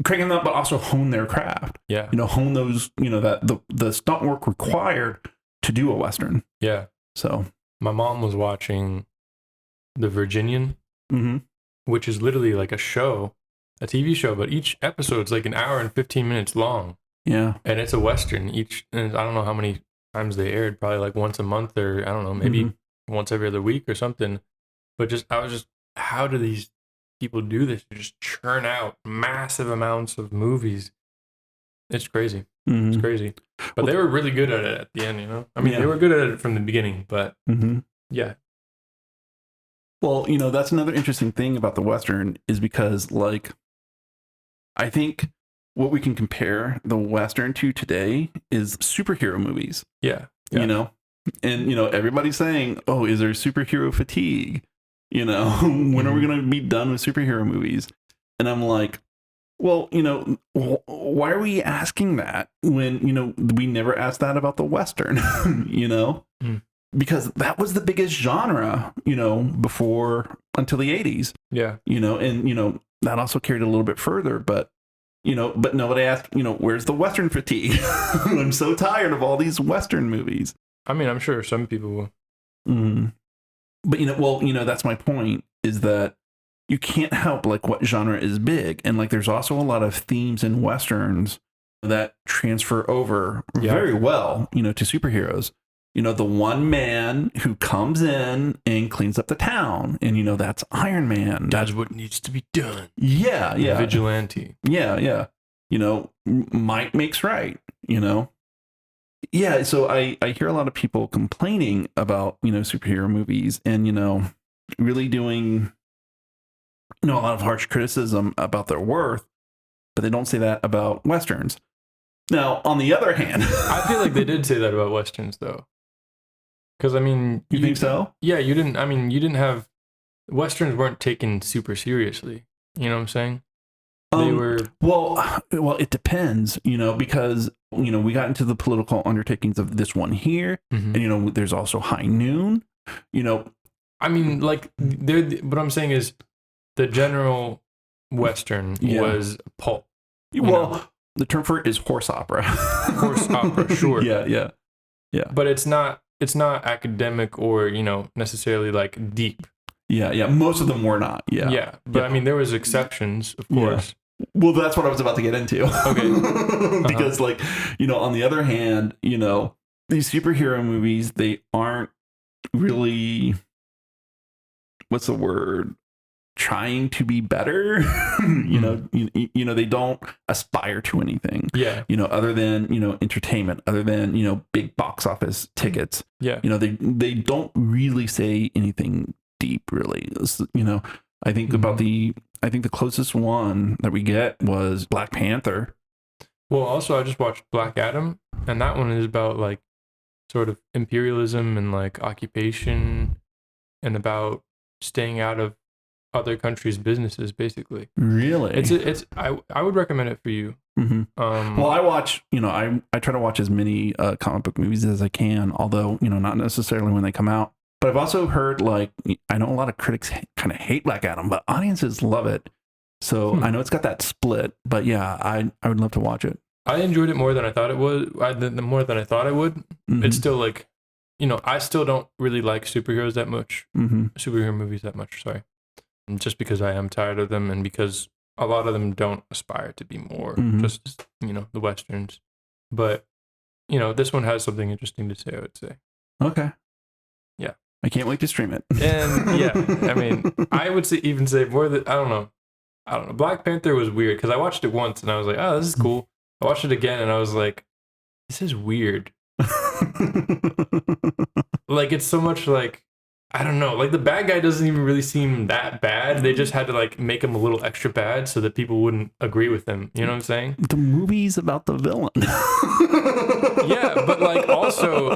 but also hone their craft. Yeah. Hone those, that the stunt work required to do a Western. Yeah. So my mom was watching The Virginian, which is literally like a TV show, but each episode's like an hour and 15 minutes long. Yeah. And it's a Western and I don't know how many times they aired, probably like once a month or I don't know, maybe once every other week or something. But how do these people do this? They just churn out massive amounts of movies. It's crazy. It's crazy. But they were really good at it at the end, I mean, they were good at it from the beginning, but yeah. Well, that's another interesting thing about the Western is because, like, I think what we can compare the Western to today is superhero movies. Yeah. And, everybody's saying, oh, is there superhero fatigue? When are we going to be done with superhero movies? And I'm like, well, why are we asking that when, we never asked that about the Western, Because that was the biggest genre, before until the 80s. Yeah. And, that also carried a little bit further, but nobody asked, where's the Western fatigue? I'm so tired of all these Western movies. I mean, I'm sure some people will. But, that's my point is that you can't help like what genre is big. And like, there's also a lot of themes in Westerns that transfer over very well, to superheroes. The one man who comes in and cleans up the town. And, that's Iron Man. That's what needs to be done. Yeah. Vigilante. Yeah. Might makes right, Yeah, so I hear a lot of people complaining about, superhero movies and, really doing, a lot of harsh criticism about their worth, but they don't say that about Westerns. Now, on the other hand... I feel like they did say that about Westerns, though. Because, I mean... You think so? Yeah, you didn't have... Westerns weren't taken super seriously. You know what I'm saying? They were... Well, it depends, because, we got into the political undertakings of this one here, and, there's also High Noon, I mean, like, what I'm saying is the general Western was pulp. Well, the term for it is horse opera. Horse opera, sure. Yeah. But it's not academic or, necessarily, like, deep. Yeah. Most of them were not. Yeah. Yeah. But I mean, there was exceptions, of course. Yeah. Well, that's what I was about to get into. Okay. Because like, on the other hand, these superhero movies, they aren't really, what's the word? Trying to be better. They don't aspire to anything. Yeah. Other than, entertainment, other than, big box office tickets. Yeah. They don't really say anything deep, really. I think the closest one that we get was Black Panther. Well, also I just watched Black Adam, and that one is about like sort of imperialism and like occupation and about staying out of other countries' businesses, basically. Really? I would recommend it for you. Mm-hmm. Well, I watch, I try to watch as many comic book movies as I can, although, not necessarily when they come out. But I've also heard, like, I know a lot of critics kind of hate Black Adam, but audiences love it. So I know it's got that split, but yeah, I would love to watch it. I enjoyed it more than I thought it would. More than I thought I would. Mm-hmm. It's still like, I still don't really like superheroes that much. Mm-hmm. Superhero movies that much, sorry. Just because I am tired of them and because a lot of them don't aspire to be more, just, the Westerns. But, this one has something interesting to say, I would say. Okay. Yeah. I can't wait to stream it. And yeah, I mean, I would say more than, I don't know. Black Panther was weird because I watched it once and I was like, oh, this is cool. I watched it again and I was like, this is weird. Like, it's so much like, I don't know, like the bad guy doesn't even really seem that bad. They just had to like make him a little extra bad so that people wouldn't agree with him. You know what I'm saying? The movie's about the villain. Yeah, but like also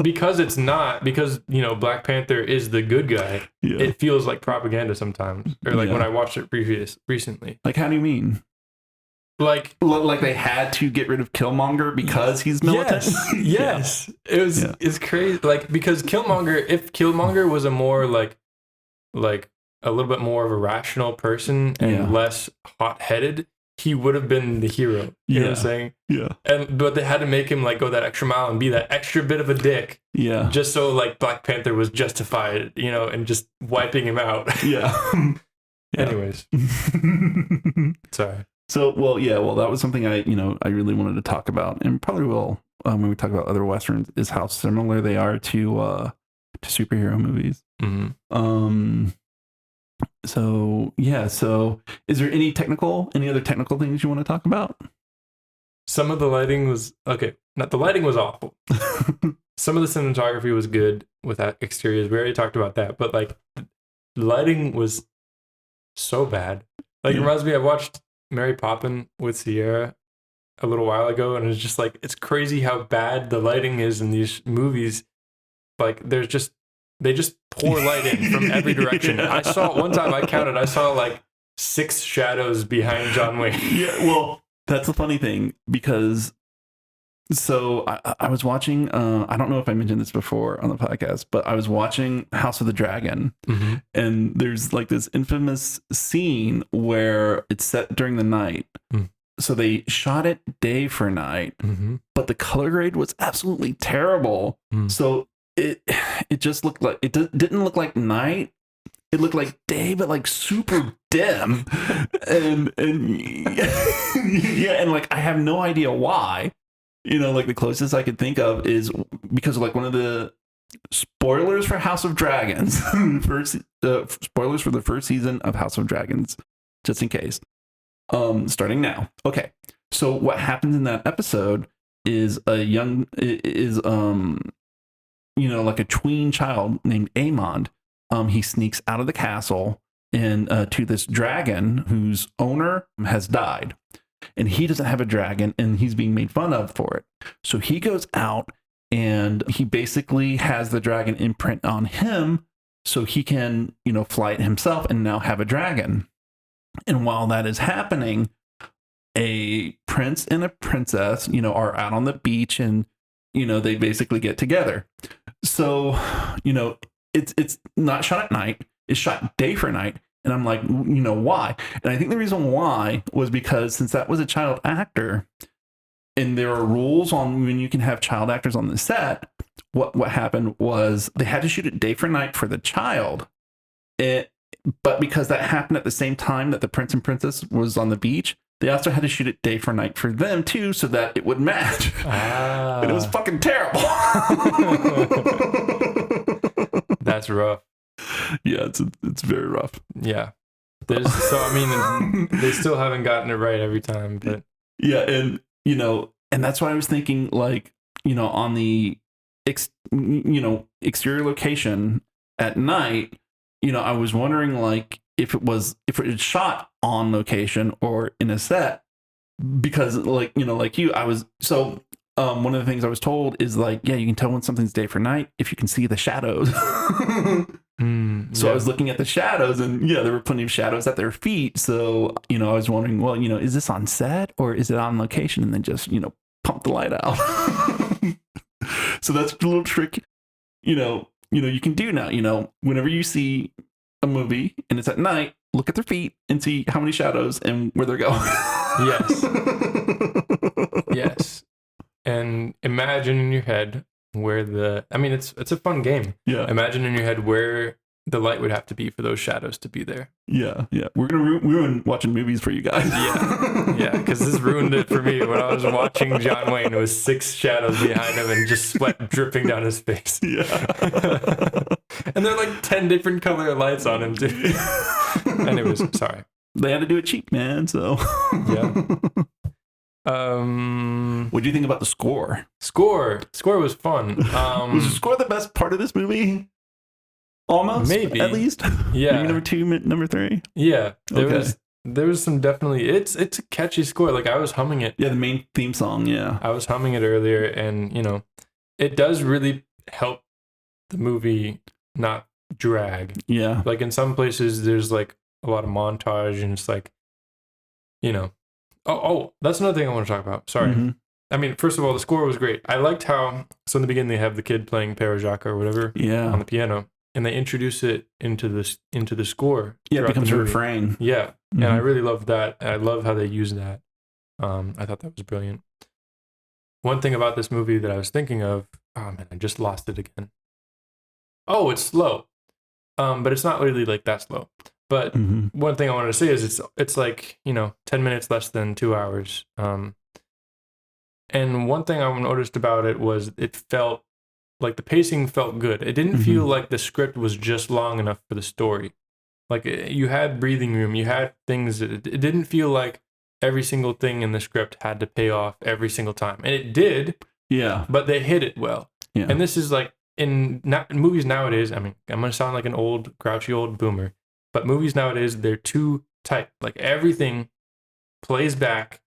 because Black Panther is the good guy, it feels like propaganda sometimes. Or like when I watched it recently. Like, how do you mean? Like they had to get rid of Killmonger because he's militant? Yes. It's crazy. Like, because if Killmonger was a more like a little bit more of a rational person and less hot-headed, he would have been the hero. You know what I'm saying? Yeah. But they had to make him like go that extra mile and be that extra bit of a dick. Yeah. Just so like Black Panther was justified, and just wiping him out. Yeah. Anyways. Sorry. So, that was something I really wanted to talk about, and probably will when we talk about other Westerns, is how similar they are to superhero movies. Mm-hmm. So is there any other technical things you want to talk about? Some of the lighting was, okay, the lighting was awful. Some of the cinematography was good with that exteriors. We already talked about that, but like the lighting was so bad. Like, it reminds me, I watched Mary Poppins with Sierra a little while ago, and it's just like, it's crazy how bad the lighting is in these movies. Like, they just pour light in from every direction. I saw one time, I saw like 6 shadows behind John Wayne. Yeah, well, that's the funny thing, because so I was watching, I don't know if I mentioned this before on the podcast, but I was watching House of the Dragon, and there's like this infamous scene where it's set during the night. So they shot it day for night, but the color grade was absolutely terrible. So it just looked like, it didn't look like night. It looked like day, but like super dim. and and like, I have no idea why. Like the closest I could think of is because like one of the spoilers for House of Dragons, spoilers for the first season of House of Dragons, just in case. Starting now. Okay. So what happens in that episode is like a tween child named Aemond. He sneaks out of the castle and to this dragon whose owner has died. And he doesn't have a dragon, and he's being made fun of for it. So he goes out, and he basically has the dragon imprint on him so he can, fly it himself and now have a dragon. And while that is happening, a prince and a princess, are out on the beach, and, they basically get together. So, it's not shot at night. It's shot day for night. And I'm like, why? And I think the reason why was because since that was a child actor, and there are rules on when you can have child actors on the set, what happened was they had to shoot it day for night for the child, But because that happened at the same time that the Prince and Princess was on the beach, they also had to shoot it day for night for them too, so that it would match. And it was fucking terrible. That's rough. Yeah, it's very rough. Yeah. They still haven't gotten it right every time, but yeah, and and that's why I was thinking, like, on the exterior location at night, I was wondering, like, if it was shot on location or in a set, because like I was one of the things I was told is, like, yeah, you can tell when something's day for night if you can see the shadows. So I was looking at the shadows, and there were plenty of shadows at their feet. So I was wondering, well, is this on set or is it on location, and then just pump the light out. So that's a little trick you can do now. Whenever you see a movie and it's at night, look at their feet and see how many shadows and where they're going. Yes. And imagine in your head where it's a fun game. Yeah. Imagine in your head where the light would have to be for those shadows to be there. Yeah. We're going to ruin watching movies for you guys. Yeah, because this ruined it for me. When I was watching John Wayne, it was 6 shadows behind him and just sweat dripping down his face. Yeah. And there are like 10 different color lights on him, too. Anyways, sorry. They had to do it cheap, man, so. Yeah. What do you think about the score? Score was fun. Was the score the best part of this movie? Almost, maybe, at least. Yeah. Maybe number 2, number 3. Yeah, there was some definitely. It's a catchy score. Like, I was humming it. Yeah, the main theme song. Yeah, I was humming it earlier, and it does really help the movie not drag. Yeah, like in some places there's like a lot of montage, and it's like, Oh, that's another thing I want to talk about. Sorry. Mm-hmm. I mean, first of all, the score was great. I liked how, so in the beginning, they have the kid playing Pere Jacques or whatever on the piano, and they introduce it into the score. Yeah, it becomes a refrain. Yeah, mm-hmm. And I really love that. I love how they use that. I thought that was brilliant. One thing about this movie that I was thinking of, oh man, I just lost it again. Oh, it's slow. But it's not really like that slow. But one thing I wanted to say is it's like, 10 minutes less than 2 hours. And one thing I noticed about it was it felt like the pacing felt good. It didn't feel like the script was just long enough for the story. Like, you had breathing room, you had things that it didn't feel like every single thing in the script had to pay off every single time. And it did. Yeah. But they hit it well. Yeah. And this is like in movies nowadays, I mean, I'm going to sound like an old, grouchy old boomer. But movies nowadays, they're too tight. Like, everything plays back,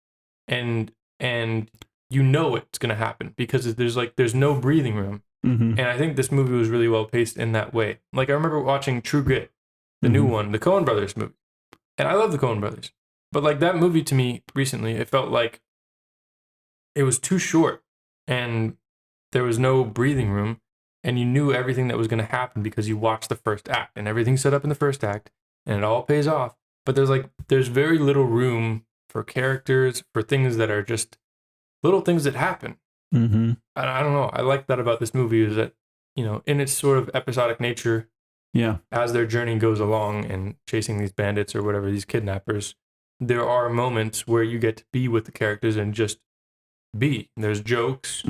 and it's going to happen because there's no breathing room. Mm-hmm. And I think this movie was really well paced in that way. Like, I remember watching True Grit, the new one, the Coen Brothers movie. And I love the Coen Brothers. But like, that movie to me recently, it felt like it was too short and there was no breathing room. And you knew everything that was going to happen because you watched the first act, and everything's set up in the first act, and it all pays off. But there's very little room for characters, for things that are just little things that happen. Mm-hmm. I don't know. I like that about this movie is that, in its sort of episodic nature, as their journey goes along and chasing these bandits or whatever, these kidnappers, there are moments where you get to be with the characters and just be. There's jokes,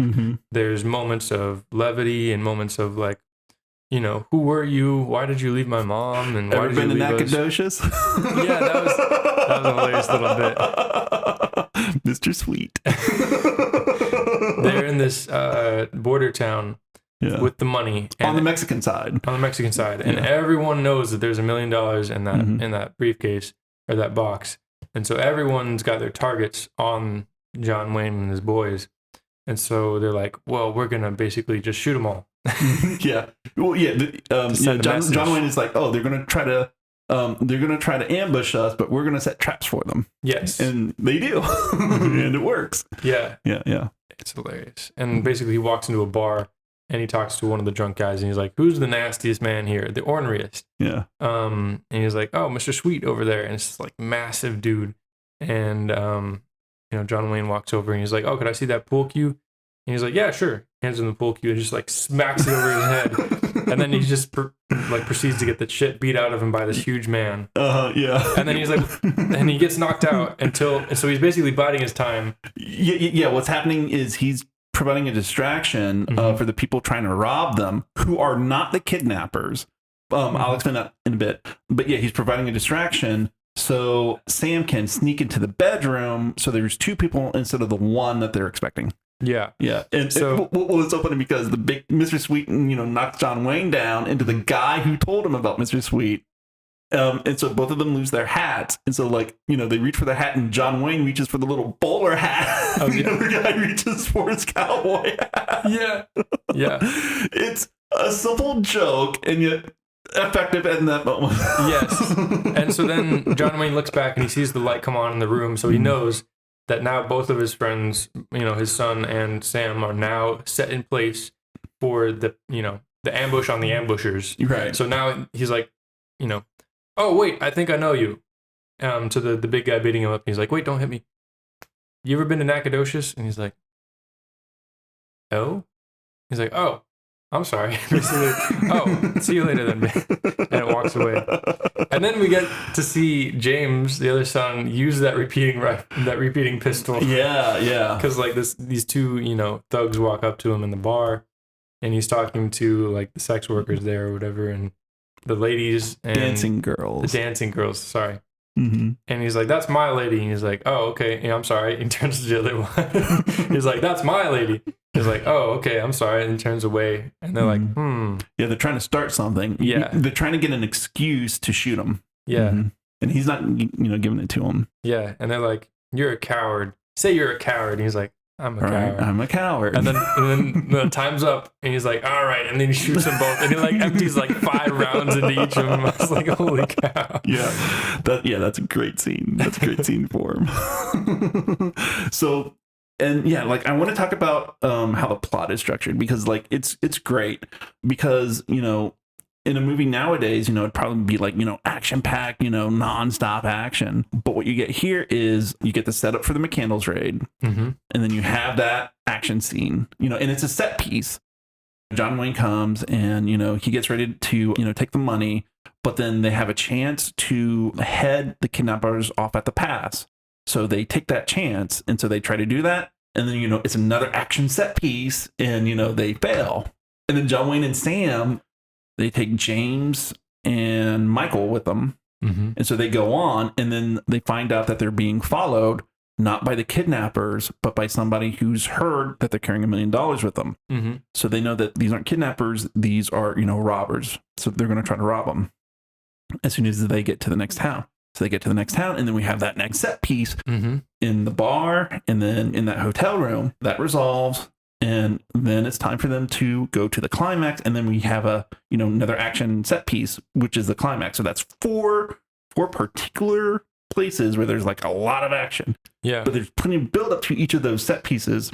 there's moments of levity and moments of like, who were you? Why did you leave my mom? And why did you leave us? Nacogdoches? Yeah, that was a hilarious little bit. Mr. Sweet. They're in this border town with the money. On the Mexican side. And everyone knows that there's $1 million in that briefcase or that box. And so everyone's got their targets on John Wayne and his boys, and so they're like, well, we're gonna basically just shoot them all. Yeah. Well, yeah. John Wayne is like, oh, they're gonna try to ambush us, but we're gonna set traps for them. Yes, and they do, and it works. Yeah. It's hilarious. And basically, he walks into a bar and he talks to one of the drunk guys, and he's like, who's the nastiest man here? The orneriest. Yeah. And he's like, oh, Mr. Sweet over there, and it's this like massive dude, and John Wayne walks over and he's like, oh, could I see that pool cue? And he's like, yeah, sure. Hands him the pool cue and just like smacks it over his head. And then he just proceeds to get the shit beat out of him by this huge man. Yeah. And then he's like, and he gets knocked out so he's basically biding his time. Yeah. What's happening is he's providing a distraction for the people trying to rob them, who are not the kidnappers. I'll explain that in a bit. But yeah, he's providing a distraction so Sam can sneak into the bedroom. So there's 2 people instead of the one that they're expecting. Yeah. And so it's so funny because the big Mr. Sweet, knocks John Wayne down into the guy who told him about Mr. Sweet. And so both of them lose their hats. And so, they reach for their hat, and John Wayne reaches for the little bowler hat. Oh, yeah. The other guy reaches for his cowboy hat. Yeah. Yeah. It's a simple joke, and yet effective in that moment. Yes. And so then John Wayne looks back and he sees the light come on in the room. So he knows that now both of his friends, his son and Sam, are now set in place for the ambush on the ambushers. Right. So now he's like, oh, wait, I think I know you. To the big guy beating him up. He's like, wait, don't hit me. You ever been to Nacogdoches? And he's like, oh? He's like, oh, I'm sorry. Oh, see you later then, man. And it walks away. And then we get to see James, the other son, use that repeating pistol. Yeah. Because these 2, thugs walk up to him in the bar, and he's talking to the sex workers there or whatever, and the ladies and the dancing girls. Sorry. Mm-hmm. And he's like, "That's my lady." And he's like, "Oh, okay. Yeah, I'm sorry." He turns to the other one. He's like, "That's my lady." He's like, "Oh, okay. I'm sorry." And he turns away. And they're like, Yeah, they're trying to start something. Yeah. They're trying to get an excuse to shoot him. Yeah. Mm-hmm. And he's not, giving it to him. Yeah. And they're like, "You're a coward. Say you're a coward." And he's like, "I'm a coward. I'm a coward." And then the time's up, and he's like, "All right." And then he shoots them both, and he empties 5 rounds into each of them. I was like, "Holy cow!" Yeah, that's a great scene. That's a great scene for him. So, and yeah, I want to talk about how the plot is structured, because it's great, because in a movie nowadays, it'd probably be action packed, nonstop action. But what you get here is you get the setup for the McCandles raid, and then you have that action scene, and it's a set piece. John Wayne comes and, he gets ready to, take the money, but then they have a chance to head the kidnappers off at the pass. So they take that chance. And so they try to do that. And then, it's another action set piece, and, they fail. And then John Wayne and Sam, they take James and Michael with them. And so they go on, and then they find out that they're being followed, not by the kidnappers, but by somebody who's heard that they're carrying $1 million with them. So they know that these aren't kidnappers, these are, robbers. So they're going to try to rob them as soon as they get to the next town. So they get to the next town, and then we have that next set piece in the bar, and then in that hotel room. That resolves. And then it's time for them to go to the climax. And then we have another action set piece, which is the climax. So that's four particular places where there's a lot of action. Yeah. But there's plenty of build up to each of those set pieces,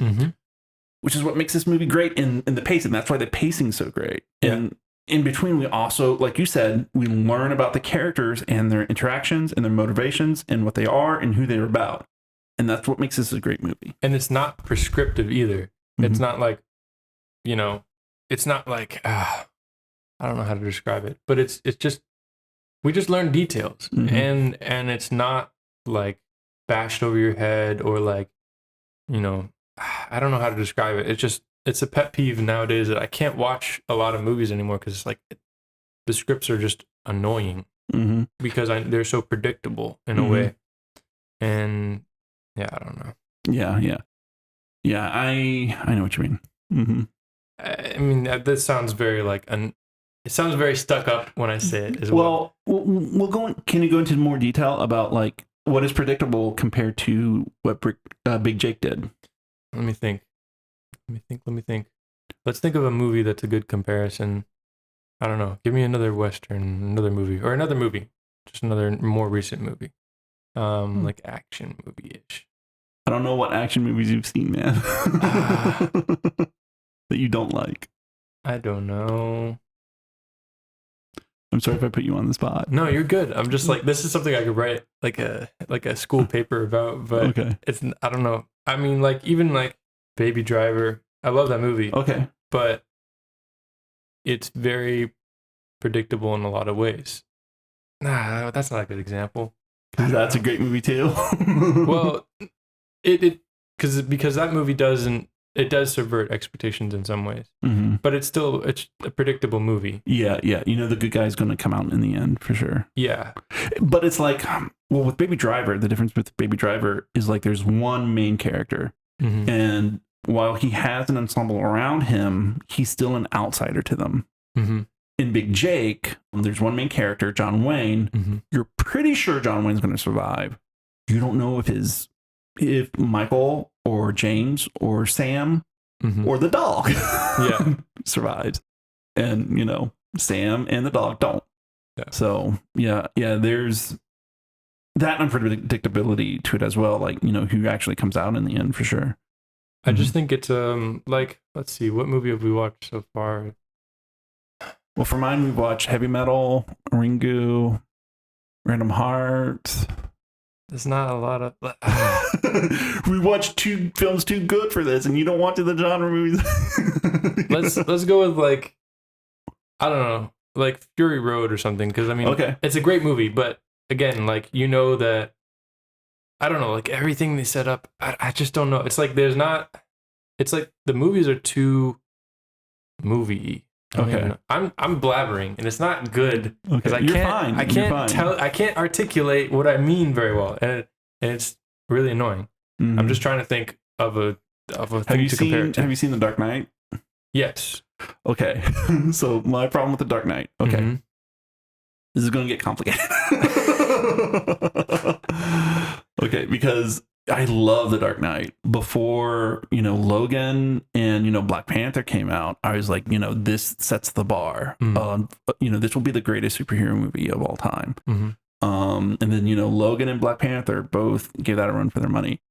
which is what makes this movie great in the pacing. That's why the pacing's so great. Yeah. And in between, we also, like you said, we learn about the characters and their interactions and their motivations and what they are and who they're about. And that's what makes this a great movie. And it's not prescriptive either. It's not it's not I don't know how to describe it, but it's just, we just learn details, and it's not bashed over your head or I don't know how to describe it. It's a pet peeve nowadays that I can't watch a lot of movies anymore, because the scripts are just annoying because they're so predictable in a way. And yeah, I don't know. Yeah, I know what you mean. I mean, that sounds very it sounds very stuck up when I say it as well. We'll go in, can you go into more detail about what is predictable compared to what Big Jake did? Let me think. Let's think of a movie that's a good comparison. I don't know. Give me another Western, another movie. Just another more recent movie. Action movie-ish. I don't know what action movies you've seen, man. That you don't like. I don't know. I'm sorry if I put you on the spot. No, you're good. I'm just this is something I could write a school paper about, but okay. It's, I don't know. I mean, even Baby Driver. I love that movie. Okay. But it's very predictable in a lot of ways. Nah, that's not a good example. That's a great movie too. Well, because that movie does subvert expectations in some ways, but it's a predictable movie. Yeah. You know the good guy's going to come out in the end for sure. Yeah, but it's like, well, with Baby Driver, the difference with Baby Driver is like there's one main character, and while he has an ensemble around him, he's still an outsider to them. In Big Jake, there's one main character, John Wayne. You're pretty sure John Wayne's going to survive. You don't know if Michael or James or Sam or the dog survives. And, you know, Sam and the dog don't. Yeah. So, yeah, there's that unpredictability to it as well. Like, you know, who actually comes out in the end for sure. I just think it's, like, let's see, what movie have we watched so far? Well, for mine, we've watched Heavy Metal, Ringu, Random Heart. There's not a lot of... We watched 2 films too good for this, and you don't want to the genre movies. Let's go with, like, I don't know, like Fury Road or something, because, I mean, it's a great movie, but, again, like, you know that, I don't know, like, everything they set up, I just don't know. It's like it's like the movies are too movie-y. Okay. I'm blabbering and it's not good because Okay. I can't articulate what I mean very well, and it's really annoying. I'm just trying to think of a thing to compare it to. Have you seen The Dark Knight? Yes. Okay. So my problem with The Dark Knight. Okay. This is going to get complicated. Okay, because I love The Dark Knight. Before, you know, Logan and, you know, Black Panther came out, I was like, you know, this sets the bar. You know, this will be the greatest superhero movie of all time. And then, you know, Logan and Black Panther both gave that a run for their money.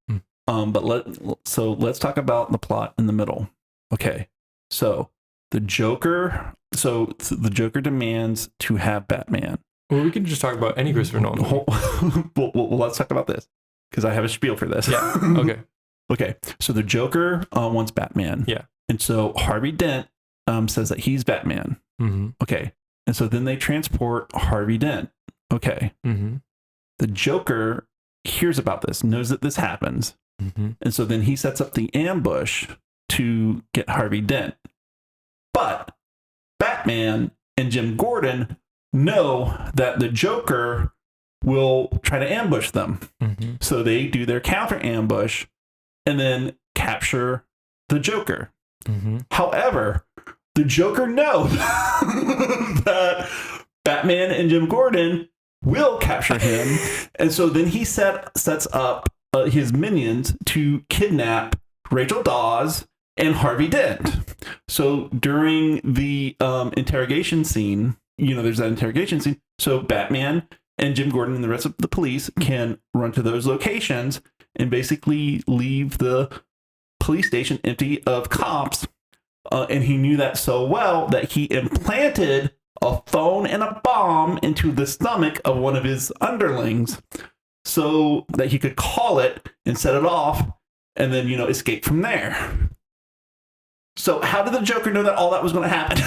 But let's talk about the plot in the middle. Okay. So the Joker demands to have Batman. Well, we can just talk about any Christopher Nolan movie. Well, let's talk about this, because I have a spiel for this. Yeah. Okay. Okay. So the Joker wants Batman. Yeah. And so Harvey Dent says that he's Batman. Okay. And so then they transport Harvey Dent. Okay. The Joker hears about this, knows that this happens. And so then he sets up the ambush to get Harvey Dent. But Batman and Jim Gordon know that the Joker will try to ambush them. So they do their counter ambush and then capture the Joker. However, the Joker knows that Batman and Jim Gordon will capture him. And so then he sets up his minions to kidnap Rachel Dawes and Harvey Dent. So during the interrogation scene, you know, there's that interrogation scene. So Batman and Jim Gordon and the rest of the police can run to those locations and basically leave the police station empty of cops. And he knew that so well that he implanted a phone and a bomb into the stomach of one of his underlings so that he could call it and set it off and then, you know, escape from there. So how did the Joker know that all that was going to happen?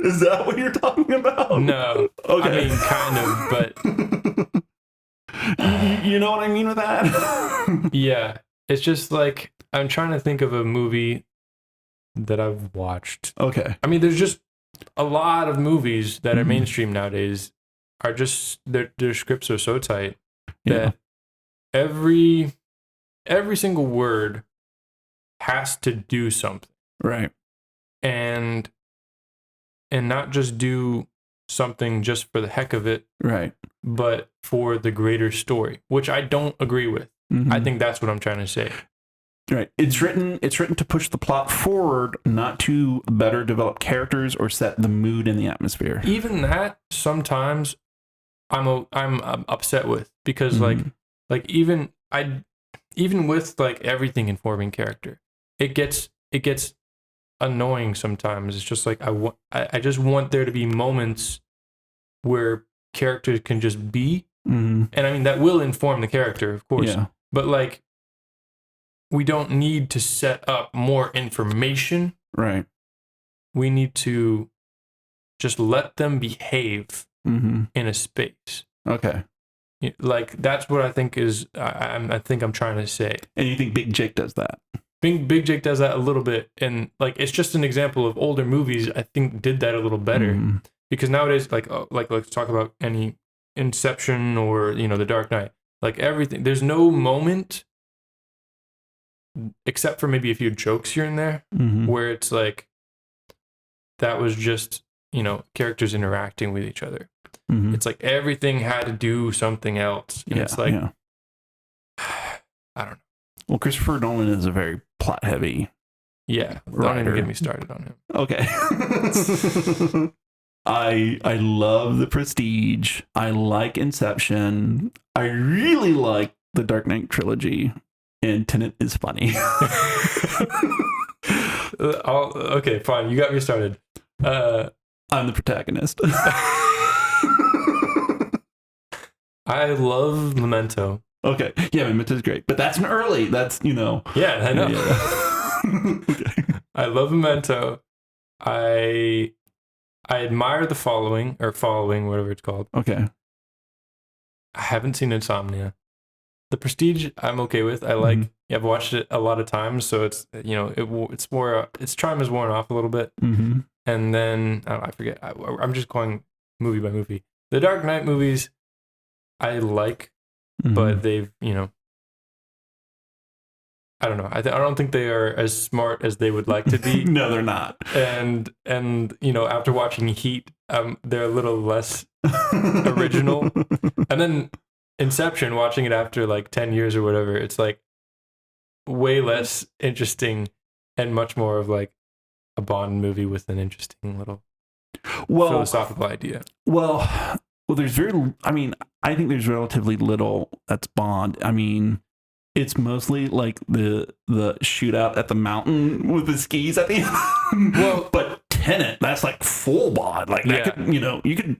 Is that what you're talking about? No. Okay. I mean, kind of, but... you know what I mean with that? Yeah. It's just like, I'm trying to think of a movie that I've watched. Okay. I mean, there's just a lot of movies that are mainstream nowadays are just, their scripts are so tight that every single word has to do something. Right. And not just do something just for the heck of it. Right. But for the greater story, which I don't agree with. I think that's what I'm trying to say. Right. It's written to push the plot forward, not to better develop characters or set the mood and the atmosphere. Even that sometimes I'm upset with, because like even with like everything informing character, it gets annoying sometimes. It's just like I just want there to be moments where characters can just be, and I mean that will inform the character, of course. Yeah. But like, we don't need to set up more information, right, we need to just let them behave in a space. Okay. Like, that's what I think is, I think I'm trying to say. And you think Big Jake does that? Big Jake does that a little bit. And, like, it's just an example of older movies, I think, did that a little better. Because nowadays, like let's talk about any Inception or, The Dark Knight. Like, everything, there's no moment, except for maybe a few jokes here and there, where it's like, that was just, characters interacting with each other. It's like everything had to do something else. And it's like, I don't know. Well, Christopher Nolan is a very plot heavy. Yeah. Don't even get me started on him. Okay. I love The Prestige. I like Inception. I really like the Dark Knight trilogy. And Tenet is funny. Okay, fine. You got me started. I'm the protagonist. I love Memento. Okay. Yeah, Memento's great. But that's that's, Yeah, I know. Yeah. Okay. I love Memento. I admire The Following, whatever it's called. Okay. I haven't seen Insomnia. The Prestige, I'm okay with. I like. I've watched it a lot of times, so it's it's more. Its charm is worn off a little bit. And then I forget. I'm just going movie by movie. The Dark Knight movies, I like, but they've I don't know. I don't think they are as smart as they would like to be. No, they're not. And after watching Heat, they're a little less original. And then Inception, watching it after like 10 years or whatever, it's like way less interesting and much more of like a Bond movie with an interesting little philosophical idea. Well, there's I think there's relatively little that's Bond. I mean, it's mostly like the shootout at the mountain with the skis at the end. Well, but Tenet, that's like full Bond. Like that could, you could.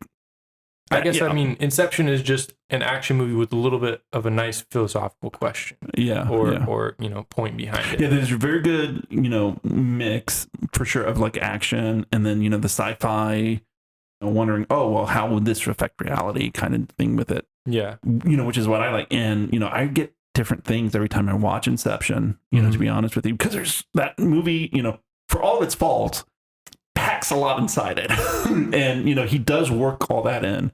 I guess, Inception is just an action movie with a little bit of a nice philosophical question. Yeah. Or point behind it. Yeah, there's a very good, mix for sure of like action and then, the sci-fi, wondering, oh, well, how would this affect reality kind of thing with it? Yeah. Which is what I like. And, I get different things every time I watch Inception, to be honest with you, because there's that movie, for all of its faults, packs a lot inside it. And, he does work all that in.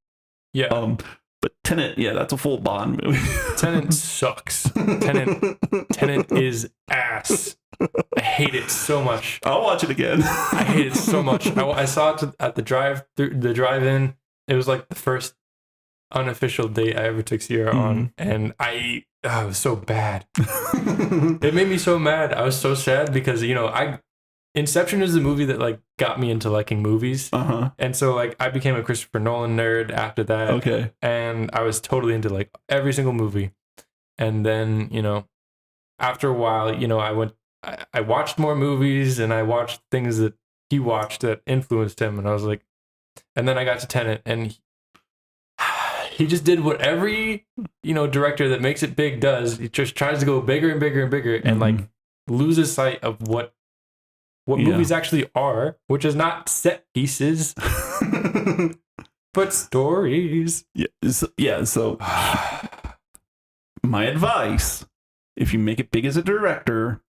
Yeah. But Tenet, that's a full Bond movie. Tenet sucks. Tenet is ass. I hate it so much. I'll watch it again. I hate it so much. I saw it at the drive-in. It was like the first unofficial date I ever took Sierra on, and it was so bad. It made me so mad. I was so sad because Inception is the movie that like got me into liking movies, and so like I became a Christopher Nolan nerd after that. Okay, and I was totally into like every single movie, and then after a while, I watched more movies and I watched things that he watched that influenced him, and I was like, and then I got to Tenet, and he just did what every director that makes it big does. He just tries to go bigger and bigger and bigger, and like loses sight of what movies actually are, which is not set pieces, but stories. So my advice, if you make it big as a director,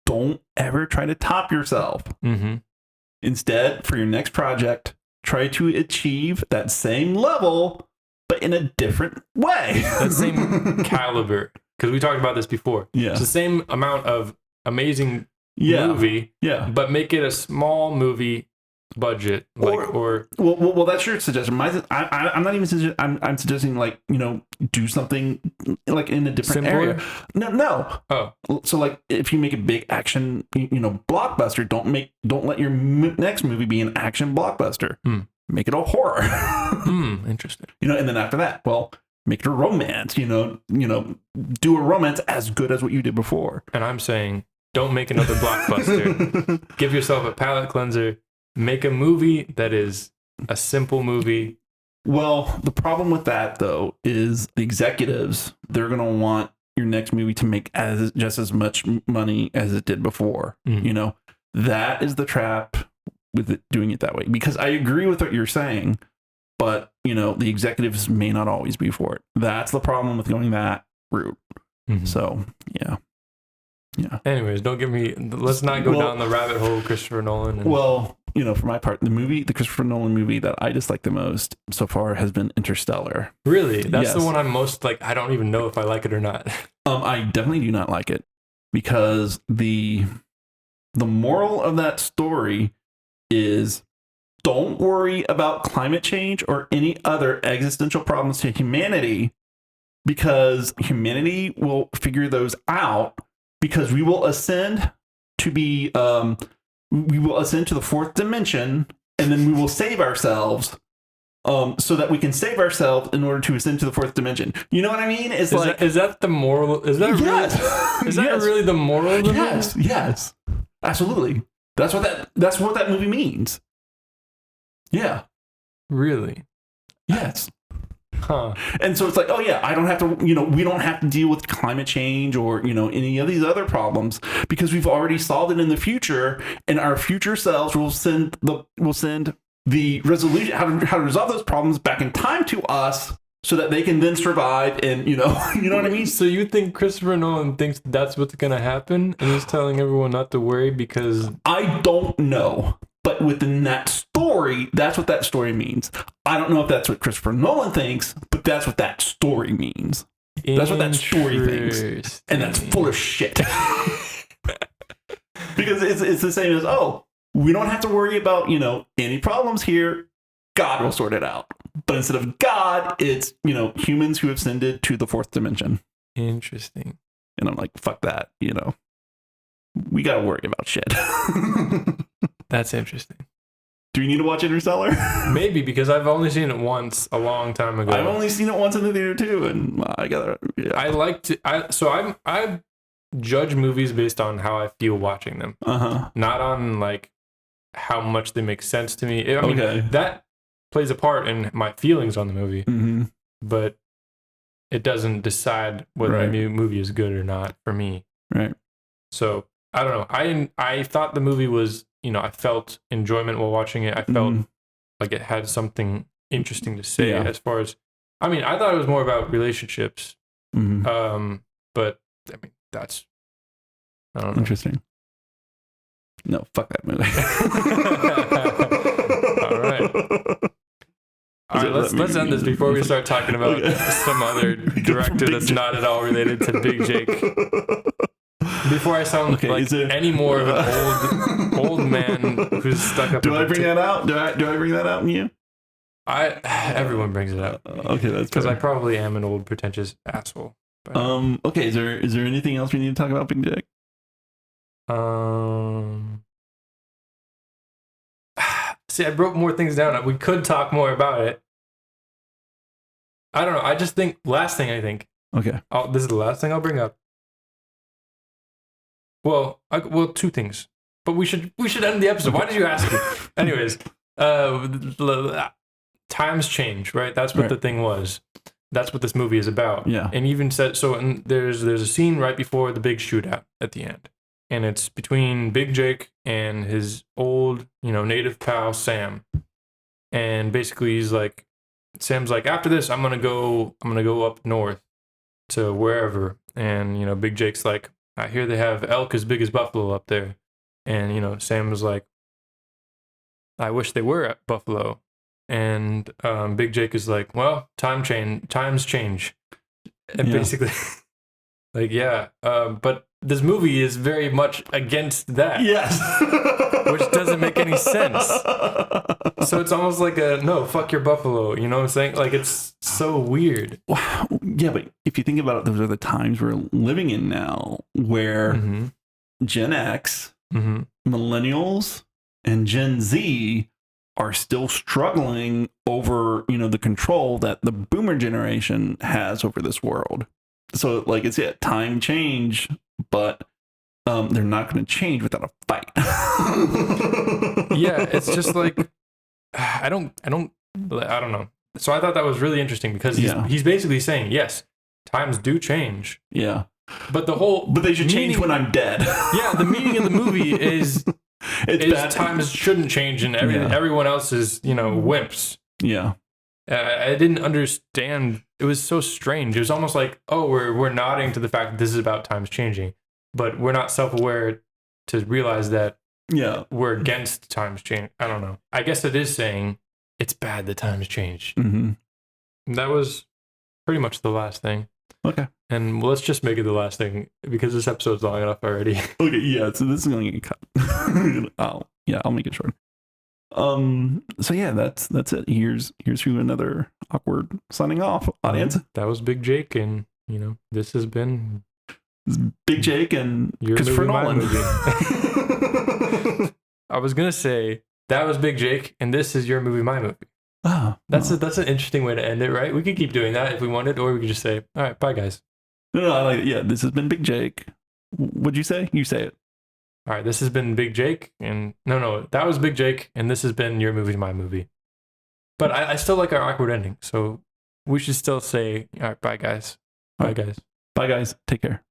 don't ever try to top yourself. Instead, for your next project, try to achieve that same level, but in a different way. That same caliber. Because we talked about this before. Yeah. It's the same amount of amazing movie, but make it a small movie budget, well, that's your suggestion. I'm not even suggesting. I'm suggesting like do something like in a different area. No. Oh, so like if you make a big action, blockbuster, don't let your next movie be an action blockbuster. Make it a horror. Interesting. And then after that, well, make it a romance. Do a romance as good as what you did before. And I'm saying, don't make another blockbuster. Give yourself a palate cleanser. Make a movie that is a simple movie. Well, the problem with that, though, is the executives, they're going to want your next movie to make just as much money as it did before. That is the trap with it doing it that way, because I agree with what you're saying, but the executives may not always be for it. That's the problem with going that route. Mm-hmm. So yeah. Anyways, let's not go down the rabbit hole of Christopher Nolan. For my part, the Christopher Nolan movie that I dislike the most so far has been Interstellar. Really? That's the one I'm most like, I don't even know if I like it or not. I definitely do not like it, because the moral of that story is, don't worry about climate change or any other existential problems to humanity, because humanity will figure those out, because we will ascend to the fourth dimension, and then we will save ourselves, so that we can save ourselves in order to ascend to the fourth dimension. You know what I mean? Is that the moral? Is that really the moral of the movie? Yes, absolutely. That's what that movie means. Yeah. Really? Yes. Huh. And so it's like, I don't have to, we don't have to deal with climate change or, any of these other problems, because we've already solved it in the future, and our future selves will send the resolution, how to resolve those problems back in time to us, so that they can then survive, and you know what I mean? So you think Christopher Nolan thinks that's what's going to happen, and he's telling everyone not to worry because... I don't know. But within that story, that's what that story means. I don't know if that's what Christopher Nolan thinks, but that's what that story means. That's what that story thinks. And that's full of shit. Because it's the same as, we don't have to worry about, any problems here. God will sort it out. But instead of God, it's, humans who have ascended to the fourth dimension. Interesting. And I'm like, fuck that, We got to worry about shit. That's interesting. Do you need to watch Interstellar? Maybe, because I've only seen it once a long time ago. I've only seen it once in the theater too, and I gotta. Yeah. I judge movies based on how I feel watching them, not on like how much they make sense to me. I mean, that plays a part in my feelings on the movie, but it doesn't decide whether the movie is good or not for me. Right. So I don't know. I thought the movie was. I felt enjoyment while watching it. I felt like it had something interesting to say as far as, I thought it was more about relationships. But that's, I don't know. Interesting. No, fuck that movie. All right, let's end this before we start talking about some other director that's not at all related to Big Jake. Before I sound any more of an old man who's stuck up. Do I bring that out? Do I bring that out in you? Everyone brings it out. Okay, that's because I probably am an old pretentious asshole. But. Okay. Is there anything else we need to talk about, Big Jake? See, I wrote more things down. We could talk more about it. I don't know. I just think last thing I think. Okay. This is the last thing I'll bring up. Well, two things, but we should end the episode. Why did you ask me? Anyways, times change, right? That's what the thing was. That's what this movie is about. Yeah. And even said so. And there's a scene right before the big shootout at the end, and it's between Big Jake and his old, native pal Sam. And basically, Sam's like, after this, I'm gonna go up north to wherever. And Big Jake's like, I hear they have elk as big as buffalo up there. And, Sam was like, I wish they were at Buffalo. And Big Jake is like, well, times change. And basically, but this movie is very much against that. Yes. Which doesn't make any sense. So it's almost like no, fuck your buffalo. You know what I'm saying? Like, it's so weird. Wow. Yeah, but if you think about it, those are the times we're living in now where Gen X, millennials, and Gen Z are still struggling over, the control that the boomer generation has over this world. So, it's time change, but they're not going to change without a fight. Yeah, it's just like I don't know. So I thought that was really interesting because he's basically saying, yes, times do change. Yeah. But but they should change when I'm dead. Yeah, the meaning of the movie is times shouldn't change, and everyone else is, wimps. Yeah. I didn't understand. It was so strange. It was almost like, oh, we're nodding to the fact that this is about times changing, but we're not self-aware to realize that we're against times change. I don't know. I guess it is saying it's bad that times change. Mm-hmm. That was pretty much the last thing. Okay. And let's just make it the last thing because this episode's long enough already. Okay, yeah, so this is going to get cut. I'll make it short. So yeah, that's it. Here's to another awkward signing off, audience. That was Big Jake, and this has been Big Jake and Christopher Nolan. I was gonna say that was Big Jake, and this is your movie, my movie. Oh, that's an interesting way to end it, right? We could keep doing that if we wanted, or we could just say, "All right, bye, guys." No, I like it. Yeah, this has been Big Jake. What'd you say? You say it. All right, this has been Big Jake, and no, that was Big Jake, and this has been your movie, my movie. But I still like our awkward ending, so we should still say, "All right, bye, guys." Bye, guys. Bye, guys. Take care.